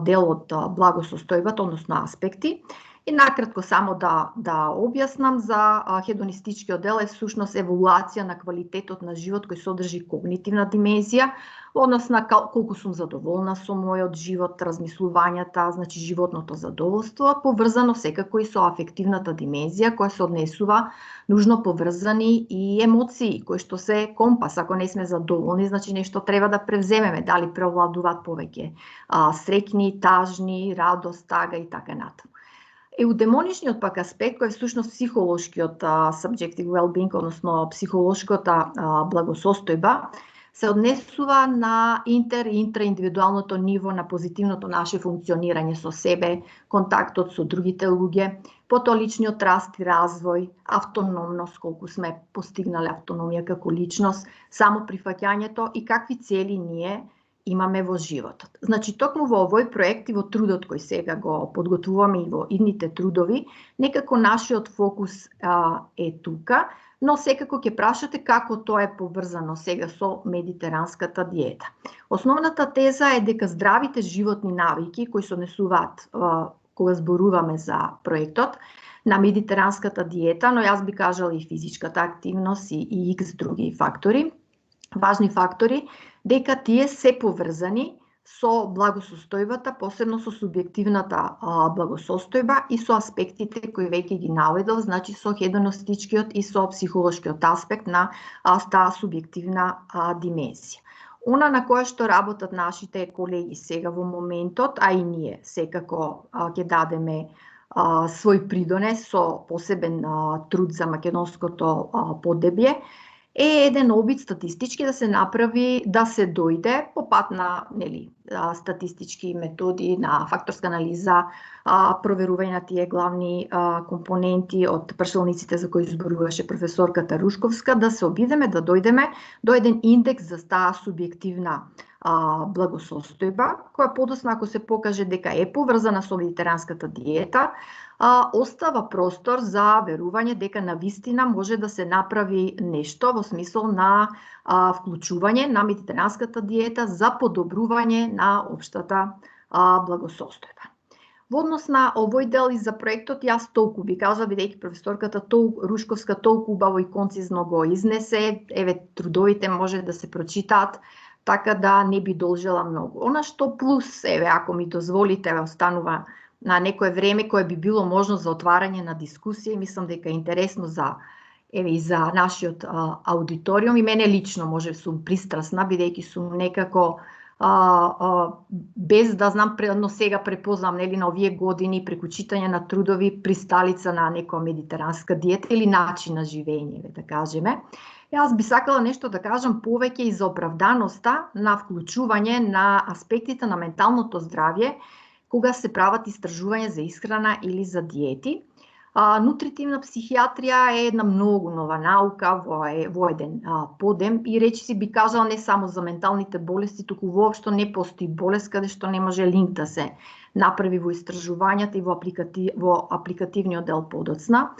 дел од благосостојбата, односно аспекти. И накратко само да објаснам, за хедонистичкиот дел е всушност еволуација на квалитетот на живот кој содржи когнитивна димензија, односно колку сум задоволна со мојот живот, размислувањата, значи животното задоволство, поврзано секако и со афективната димензија која се однесува нужно поврзани и емоции кои што се компас. Ако не сме задоволни, значи нешто треба да превземеме, дали преовладуваат повеќе среќни, тажни, радост, тага и така натаму. Еудемоничниот пак аспект, кој е всушност психолошкиот subjective well-being, односно психолошката благосостојба, се однесува на интраиндивидуалното ниво на позитивното наше функционирање со себе, контактот со другите луѓе, потоа личниот раст и развој, автономност, колку сме постигнале автономија како личност, само прифаќањето и какви цели ние имаме во животот. Значи, токму во овој проект и во трудот кој сега го подготвуваме и во идните трудови, некако нашиот фокус е тука, но секако ќе прашате како тоа е поврзано сега со медитеранската диета. Основната теза е дека здравите животни навики кои се однесуваат кога зборуваме за проектот на медитеранската диета, но јас би кажала и физичката активност и X други фактори, важни фактори, дека тие се поврзани со благосостојбата, посебно со субјективната благосостојба и со аспектите кои веќе ги наведов, значи со хедонистичкиот и со психолошкиот аспект на таа субјективна димензија. Она на која што работат нашите колеги сега во моментот, а и ние секако ќе дадеме свој придонес со посебен труд за македонското поднебје, е еден обид статистички да се направи, да се дојде по пат на статистички методи, на факторска анализа, проверување на тие главни компоненти од прашалниците за кои зборуваше професорката Рушковска, да се обидеме да дојдеме до еден индекс за таа субјективна благосостојба, која подосна ако се покаже дека е поврзана со медитеранската диета, остава простор за верување дека навистина може да се направи нешто во смисол на вклучување на медитеранската диета за подобрување на општата благосостојба. Во однос на овој дел и за проектот, јас толку би кажа, бидејќи професорката Рушковска толку убаво и концизно го изнесе, еве трудовите може да се прочитаат, така да не би должела многу. Она што плюс, еве, ако ми дозволите, останува на некое време кое би било можно за отварање на дискусија, мислам дека е интересно за еве и за нашиот аудиториум и мене лично може сум пристрасна, бидејќи сум некако без да знам, но сега препознам нели на овие години преку читање на трудови присталица на некоја медитеранска диета или начин на живење, да кажеме. Јас би сакала нешто да кажам повеќе и за оправданоста на вклучување на аспектите на менталното здравје кога се прават истражувања за исхрана или за диети. Нутритивна психијатрија е една многу нова наука во еден подем и речиси би кажала не само за менталните болести, туку воопшто не постои болест каде што не може линк да се направи во истражувањата и во апликативниот дел подоцна,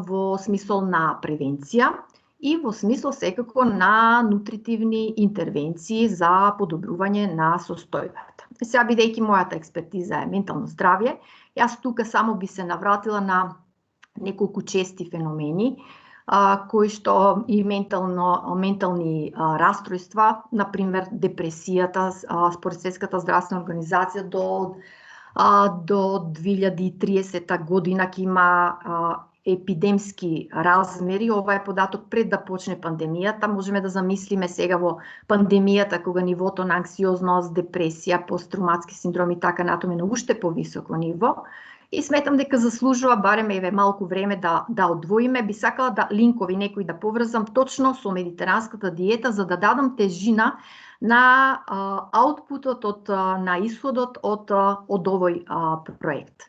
во смисол на превенција и во смисол секако на нутритивни интервенции за подобрување на состојбата. Сега, бидејќи мојата експертиза е ментално здравје, јас тука само би се навратила на неколку чести феномени, кои што и ментални растројства, например депресијата, според Светската здравствена организација до 2030 година ќе има епидемски размери. Ова е податок пред да почне пандемијата. Можеме да замислиме сега во пандемијата кога нивото на анксиозност, депресија, посттравматски синдром и така натаму на уште повисоко ниво. И сметам дека заслужува барем еве малку време да одвоиме. Би сакала да линкови некои да поврзам точно со медитеранската диета за да дадам тежина на аутпутот на исходот од овој проект.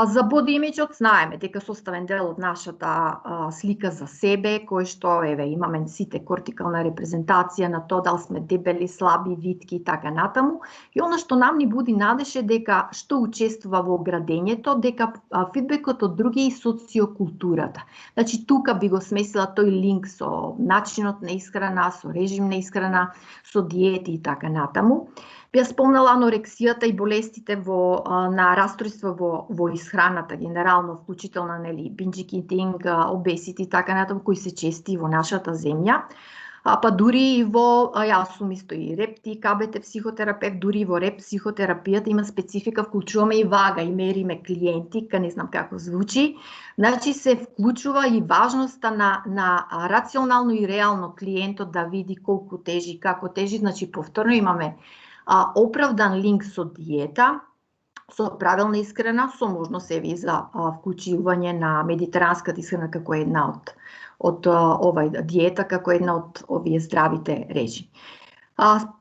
За боди имиџот знаеме дека составен дел од нашата слика за себе, кој што еве имаме сите кортикална репрезентација на тоа дали сме дебели, слаби, витки и така натаму. И она што нам ни буди надеж е дека што учествува во градењето, дека фидбекот од други и социокултурата. Значи тука би го смесила тој линк со начинот на исхрана, со режим на исхрана, со диети и така натаму. Би ја спомнала анорексијата и болестите на растројства во исхраната генерално, вклучително нели binge eating, obesity и така натаму, кои се чести во нашата земја. Па дури и јас сум исто и репти, КБТ психотерапевт, дури и во реп психотерапијата има специфика, вклучуваме и вага и мериме клиенти, не знам како звучи. Значи се вклучува и важноста на рационално и реално клиентот да види колку тежи, како тежи, значи повторно имаме оправдан линк со диета, со правилна исхрана, со можност еви за вклучување на медитеранската исхрана како една од овај диета, како една од овие здравите режими.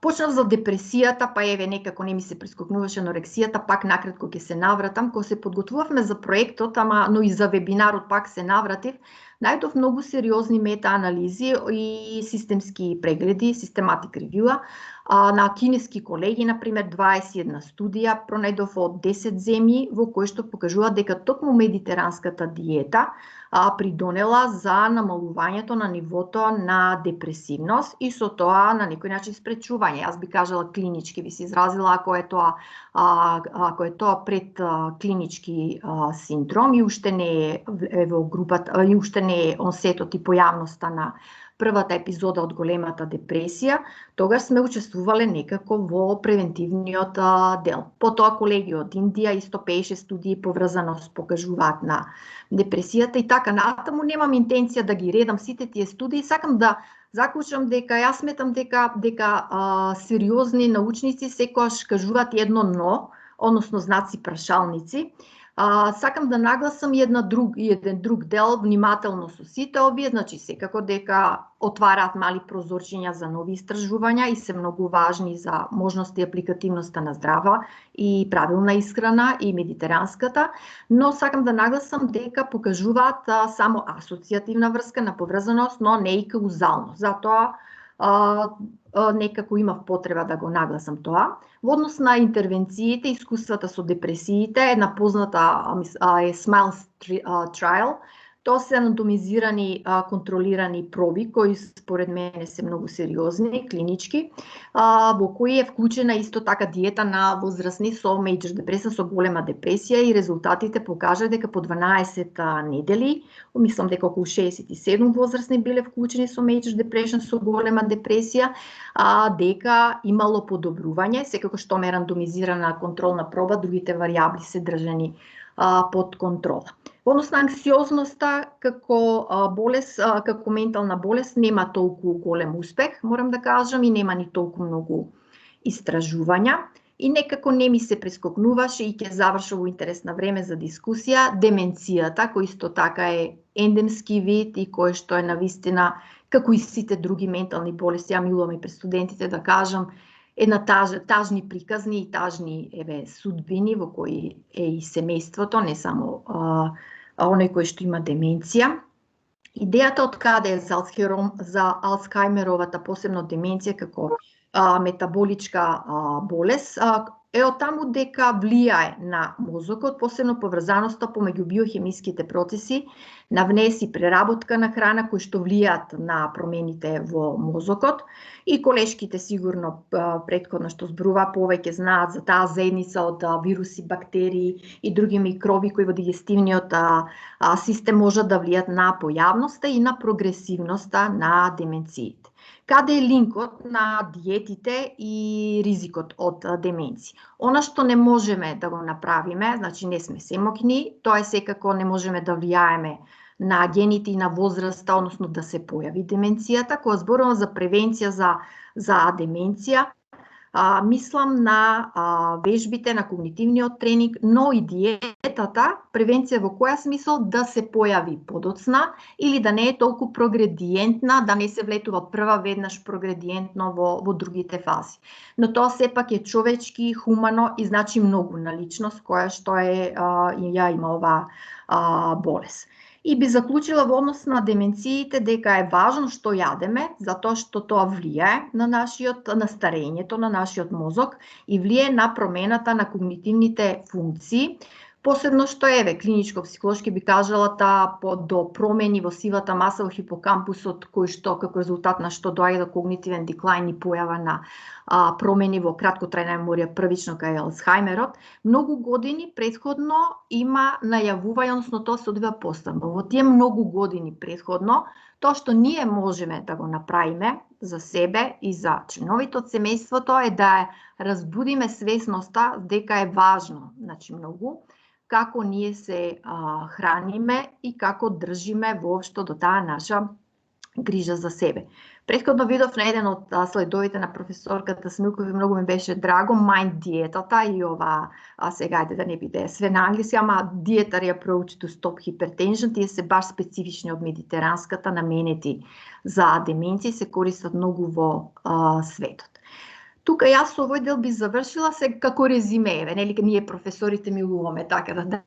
Почнав за депресијата, па еве некако не ми се прескокнуваше анорексијата, пак накратко ќе се навратам. Кога се подготвувавме за проектот, но и за вебинарот пак се навратив, најдов многу сериозни мета-анализи и системски прегледи, систематик ревјуа, на кинески колеги, например 21 студија, пронајдов од 10 земји во кои што покажуваат дека токму медитеранската диета придонела за намалувањето на нивото на депресивност и со тоа на некој начин спречување. Јас би кажала клинички, би се изразила ако е тоа пред клинички синдром и уште не е во групата, и уште не е онсетот и појавноста на првата епизода од големата депресија, тогаш сме учествувале некако во превентивниот дел. Потоа колеги од Индија исто 5-6 студии поврзаност покажуваат на депресијата и така натаму. Немам интенција да ги редам сите тие студии, сакам да заклучам дека јас сметам дека сериозни научници секогаш кажуваат едно но, односно знаци прашалници. Сакам да нагласам еден друг дел внимателно со сите овие, значи секако дека отвараат мали прозорчиња за нови истражувања и се многу важни за можности и апликативноста на здрава и правилна исхрана и медитеранската, но сакам да нагласам дека покажуваат само асоцијативна врска на поврзаност, но не и каузално. Затоа некако имав потреба да го нагласам тоа. Во однос на интервенциите, искуствата со депресиите, една позната е SMILES trial. Тоа се рандомизирани контролирани проби кои според мене се многу сериозни, клинички, во кои е вклучена исто така диета на возрастни со major depression, со голема депресија, и резултатите покажа дека по 12 недели, мислам дека околу 67 возрастни биле вклучени со major depression, со голема депресија, дека имало подобрување, секако што ме рандомизирана контролна проба, другите варијабли се држани под контрола. Во однос на анксиозноста како болест, како ментална болест, нема толку голем успех, морам да кажам, и нема ни толку многу истражувања. И некако не ми се прескокнуваше и ќе завршам во интересна време за дискусија деменцијата, кој исто така е ендемски вид и кој што е навистина, како и сите други ментални болести, ја милувам и пред студентите да кажам, една тажни приказни и тажни судбини во кои е и семејството, не само оној кој што има деменција. Идејата од каде е за Алцхајмеровата, посебно деменција како метаболичка болест, е од таму дека влијае на мозокот, посебно поврзаноста помеѓу биохемиските процеси на внес и преработка на храна кои што влијаат на промените во мозокот. И колешките сигурно претходно што зборува повеќе знаат за таа заедница од вируси, бактерии и други микроби кои во дигестивниот систем можат да влијат на појавноста и на прогресивноста на деменциите. Каде е линкот на диетите и ризикот од деменција? Она што не можеме да го направиме, значи не сме семокни, тоа е секако не можеме да влијаеме на гените и на возраста, односно да се појави деменцијата. Кога зборувам за превенција за деменција, мислам на вежбите, на когнитивниот тренинг, но и диетата, превенција во која смисол да се појави подоцна или да не е толку прогредиентна, да не се влетува прва веднаш прогредиентно во другите фази. Но тоа сепак е човечки, хумано и значи многу на личност која што ја има оваа болест. И би заклучила во однос на деменциите дека е важно што јадеме, затоа што тоа влијае на старењето на нашиот мозок и влијае на промената на когнитивните функции. Посебно што клиничко-психолошки би кажала до промени во сивата маса во хипокампусот, кој што како резултат на што доаѓа до когнитивен деклајн и појава на промени во краткотрајна меморија, првично кај Алцхајмерот, многу години претходно има најавување, односно тоа се одвива постапно. Во тие многу години претходно, тоа што ние можеме да го направиме за себе и за членовите од семејството е да разбудиме свесноста дека е важно, значи многу, како ние се храниме и како држиме воопшто до таа наша грижа за себе. Претходно видов на еден од слайдовите на професорката Смилков и многу ми беше драго, Mind диетата и ова, сега ајде да не биде све на англиски, ама Dietary Approach to Stop Hypertension, тие се баш специфични од медитеранската, наменети за деменција, се користат многу во светот. Тука јас со овој дел би завршила се како резиме, нели ние професорите милуваме така да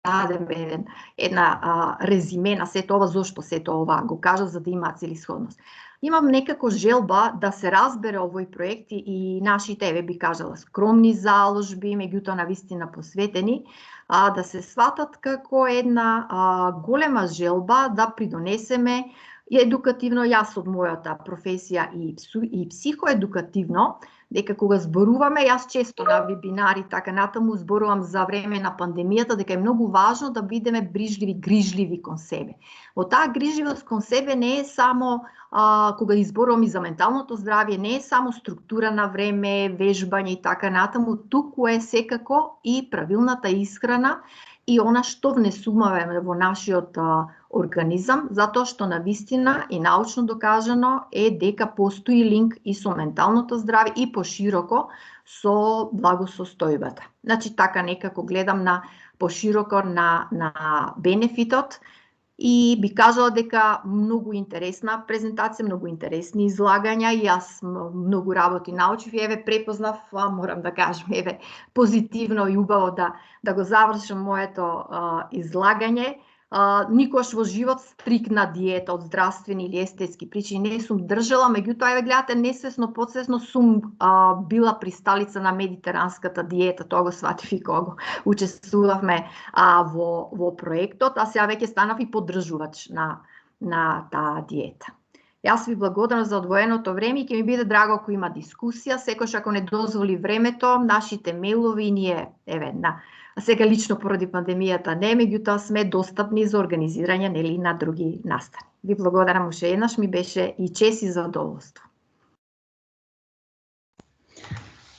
дадеме една резиме на сето ова, зошто сето ова го кажа за да има целисходност. Имам некако желба да се разбере овој проект и нашите, би кажала, скромни заложби, меѓутоа навистина посветени, да се сватат како една голема желба да придонесеме едукативно, јас од мојата професија и психоедукативно, дека кога зборуваме, јас често на вебинари така натаму зборувам за време на пандемијата, дека е многу важно да бидеме брижливи, грижливи кон себе. Во таа грижливост кон себе не е само, кога изборувам и за менталното здравје, не е само структура на време, вежбање и така натаму, туку е секако и правилната исхрана и она што внесуваме во нашиот организам, затоа што навистина и научно докажано е дека постои линк и со менталното здравје и пошироко со благосостојбата. Значи така некако гледам на пошироко на бенефитот и би кажала дека многу интересна презентација, многу интересни излагања и јас многу работи научив и препознав, морам да кажам, позитивно и убаво да го завршам моето излагање. никош во живот стрикна диета од здравствени или естетски причини не сум држала, меѓутоа еве гледате несвесно, подсвесно сум била присталица на медитеранската диета, тоа го сватив и кога учествувавме во проектот, а сега веќе станав и поддржувач на таа диета. Јас ви благодарам за одвоеното време и ќе ми биде драго ако има дискусија, секојаш ако не дозволи времето, нашите мејлови ние, еве, сега лично поради пандемијата не, меѓутоа сме достапни за организирање нели на други настани. Ви благодарам уште еднаш, ми беше и чест и задоволство.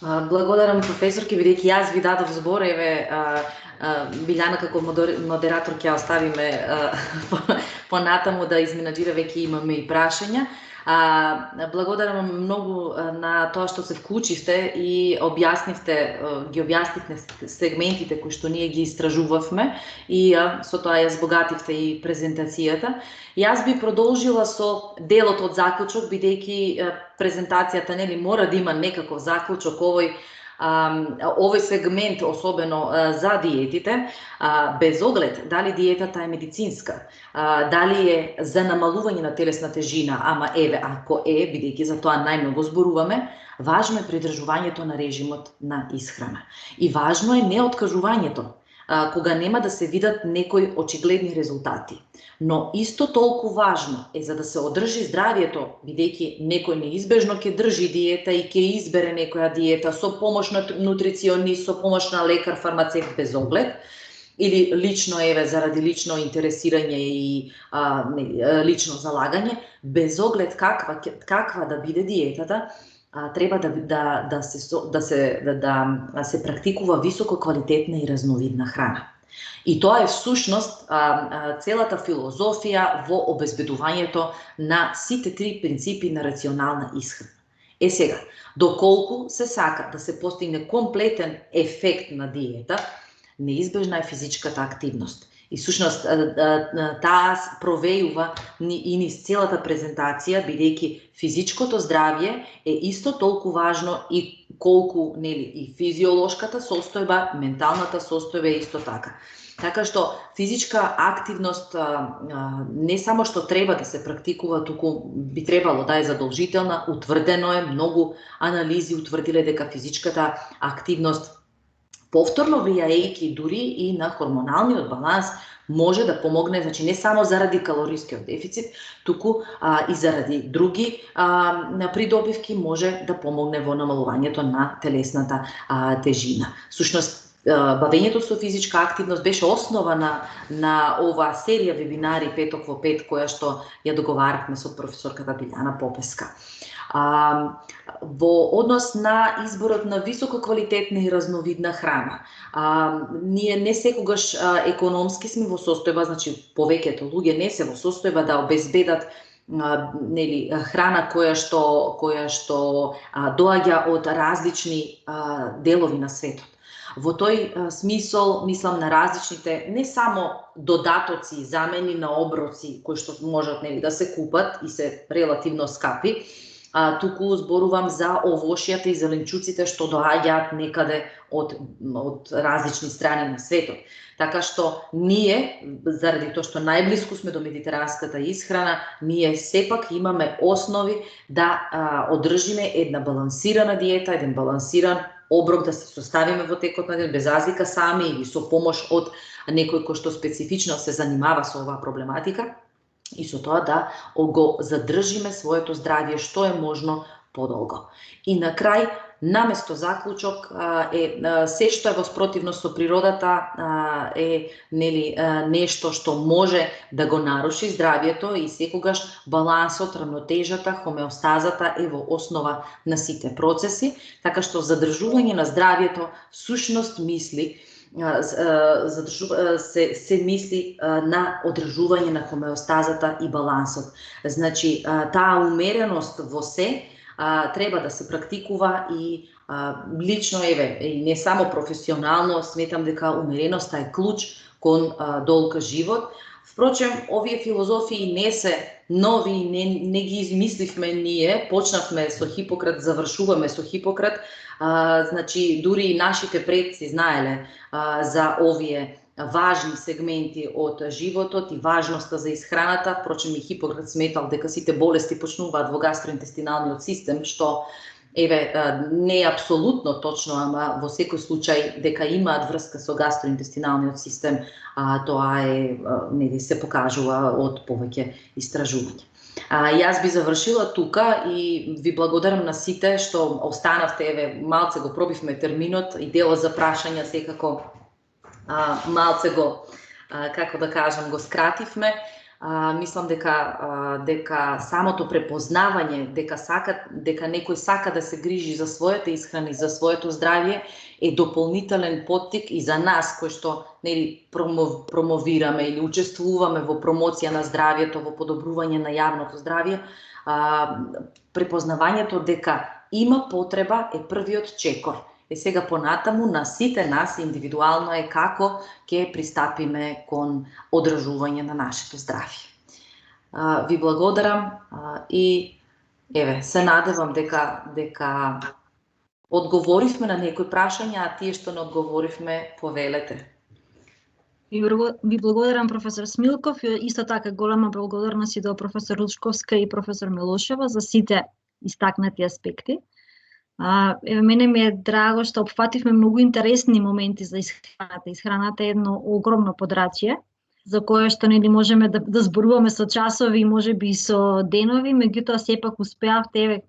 Благодарам професорки, бидејќи јас ви дадов збор, еве Билјана како модератор ќе оставиме понатаму да изменаджира, веќе имаме и прашања. Благодарам многу на тоа што се вклучивте и ги објаснивте сегментите кои што ние ги истражувавме и со тоа ја збогативте и презентацијата. Јас би продолжила со делот од заклучок, бидејќи презентацијата нели мора да има некаков заклучок, овој сегмент, особено за диетите, без оглед дали диетата е медицинска, дали е за намалување на телесна тежина, ама еве, ако бидејќи за тоа најмногу зборуваме, важно е придржувањето на режимот на исхрана. И важно е неоткажувањето, кога нема да се видат некои очигледни резултати. Но исто толку важно е за да се одржи здравието, бидејќи некој неизбежно ќе држи диета и ќе избере некоја диета со помош на нутриционист, со помош на лекар, фармацевт без оглед, или лично еве заради лично интересирање и лично залагање, без оглед каква да биде диетата, треба да се практикува високо квалитетна и разновидна храна. И тоа е всушност целата филозофија во обезбедувањето на сите три принципи на рационална исхрана. Сега, доколку се сака да се постигне комплетен ефект на диета, неизбежна е физичката активност. И всушност таа провејува и низ целата презентација, бидејќи физичкото здравје е исто толку важно и колку и физиолошката состојба, менталната состојба е исто така. Така што физичка активност не само што треба да се практикува, туку би требало да е задолжителна, утврдено е, многу анализи утврдиле дека физичката активност повторно влијаејќи дури и на хормоналниот баланс може да помогне, значи не само заради калорискиот дефицит, туку и заради други придобивки може да помогне во намалувањето на телесната тежина. Всушност, бавењето со физичка активност беше основа на оваа серија вебинари петок во пет, која што ја договарахме со професорката Билјана Попеска. Во однос на изборот на висококвалитетна и разновидна храна, ние не секогаш економски сме во состојба, значи повеќето луѓе не се во состојба да обезбедат храна која што доаѓа од различни делови на светот. Во тој смисол мислам на различните не само додатоци, замени на оброци кои што можат да се купат и се релативно скапи, туку зборувам за овошјата и зеленчуците што доаѓаат некаде од различни страни на светот. Така што ние, заради тоа што најблиску сме до медитеранската исхрана, ние сепак имаме основи да одржиме една балансирана диета, еден балансиран оброк да се составиме во текот на ден без разлика сами или со помош од некој кој што специфично се занимава со оваа проблематика, и со тоа да го задржиме своето здравје што е можно подолго. И на крај, наместо заклучок, се што е во спротивност со природата е нешто што може да го наруши здравјето и секогаш балансот, рамнотежата, хомеостазата е во основа на сите процеси, така што задржување на здравјето всушност се мисли на одржување на хомеостазата и балансот. Значи, таа умереност во се треба да се практикува и лично, и не само професионално, сметам дека умереноста е клуч кон долг живот. Впрочем, овие филозофии не се нови, не ги измисливме ние, почнавме со Хипократ, завршуваме со Хипократ, значи дури и нашите предци знаеле за овие важни сегменти од животот и важноста за исхраната. Впрочем, и Хипократ сметал дека сите болести почнуваат во гастроинтестиналниот систем, што не е апсолутно точно, ама во секој случај дека имаат врска со гастроинтестиналниот систем, тоа се покажува од повеќе истражувања. Јас би завршила тука и ви благодарам на сите што останавте, малце го пробивме терминот и делот за прашања секако малце го, како да кажам, го скративме. Мислам дека самото препознавање дека некој сака да се грижи за својата исхрана и за своето здравје е дополнителен поттик и за нас кои што промовираме или учествуваме во промоција на здравјето, во подобрување на јавното здравје. Препознавањето дека има потреба е првиот чекор. Сега понатаму на сите нас индивидуално е како ќе пристапиме кон одржување на нашето здравје. Ви благодарам и се надевам дека одговоривме на некои прашања, а тие што не одговоривме, повелете.
Ви благодарам, професор Смилков, и исто така голема благодарност и до професор Ручковска и професор Милошева за сите истакнати аспекти. Мене ми е драго што опфативме многу интересни моменти за исхраната. Исхраната е едно огромно подрачје, за кое што нели можеме да зборуваме со часови и можеби и со денови, меѓутоа сепак успеавте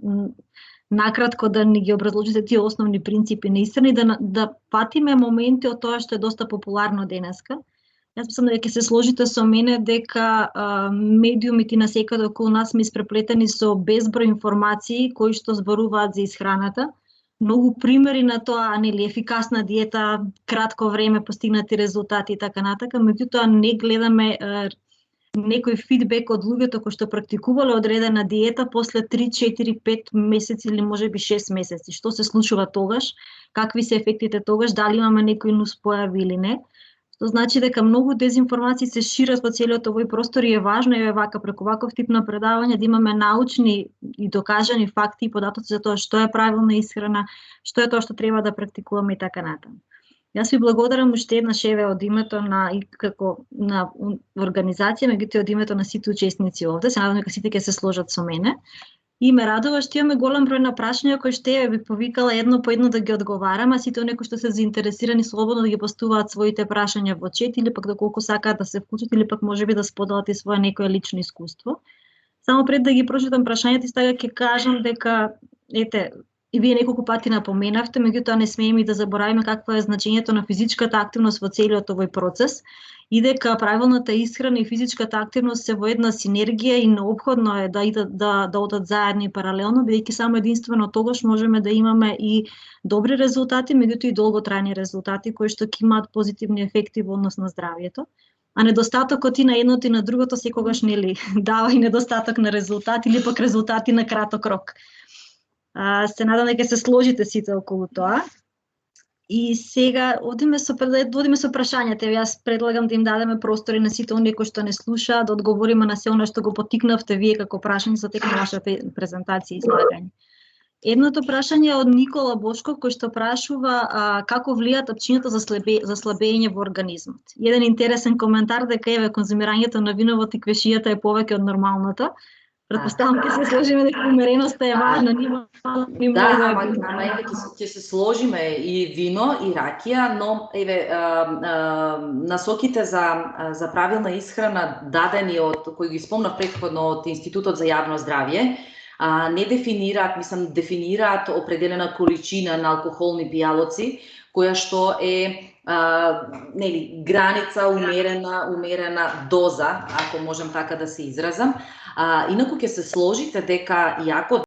накратко да ни ги образложите тие основни принципи на исхрана и да патиме моменти од тоа што е доста популарно денеска. Јас мислам дека ќе се сложите со мене дека медиумите на секаде околу нас сме испреплетени со безброј информации кои што зборуваат за исхраната. Многу примери на тоа, нели, ефикасна диета, кратко време, постигнати резултати и така натака, меѓутоа не гледаме некој фидбек од луѓето кои што практикувале одредена диета после 3, 4, 5 месеци или можеби 6 месеци. Што се случува тогаш? Какви се ефектите тогаш? Дали имаме некои нуспојави или не? Што значи дека многу дезинформации се шират во целиот овој простор и е важно вака преку ваков тип на предавање да имаме научни и докажани факти и податоци за тоа што е правилна исхрана, што е тоа што треба да практикуваме и така натаму. Јас ви благодарам уште еднаш од името на организација, меѓутоа од името на сите учесници овде. Се надевам дека сите ќе се сложат со мене. И ме радува што имаме голем број на прашања кои што би повикала едно по едно да ги одговарам, а сите оние кои што се заинтересирани слободно да ги поставуваат своите прашања во чет или пак доколку сакаат да се вклучат или пак можеби да споделат и свое некое лично искуство. Само пред да ги прочитам прашањата, сега ќе кажам дека и вие неколку пати напоменавте, меѓутоа не смееме да заборавиме какво е значењето на физичката активност во целиот овој процес и дека правилната исхрана и физичката активност се во една синергија и неопходно е да одат заедно и паралелно, бидејќи само единствено тогаш можеме да имаме и добри резултати, меѓутоа и долготрајни резултати кои што ќе имаат позитивни ефекти во однос на здравјето. А недостатокот и на едното и на другото секогаш нели дава и недостаток на резултат или пак резултати на краток рок. Се надам дека се сложите сите околу тоа. И сега одиме со прашањата. Јас предлагам да им дадеме простори на сите оние кои што не слушаат, да одговориме на се оно што го поттикнавте вие како прашање за тек на вашата презентација и излагање. Едното прашање е од Никола Бошков кој што прашува како влијаат апчињата за слабење во организмот. Еден интересен коментар дека конзумирањето на вино во тиквешијата е повеќе од нормалното. Предпоставам ќе се сложиме дека умереноста е важна,
ама ќе се сложиме и вино и ракија, но насоките за правилна исхрана дадени од кои ги спомнав претходно од Институтот за јавно здравје, не дефинираат определена количина на алкохолни пијалоци, која што е граница, умерена доза, ако можам така да се изразам. Инаку ќе се сложите дека иако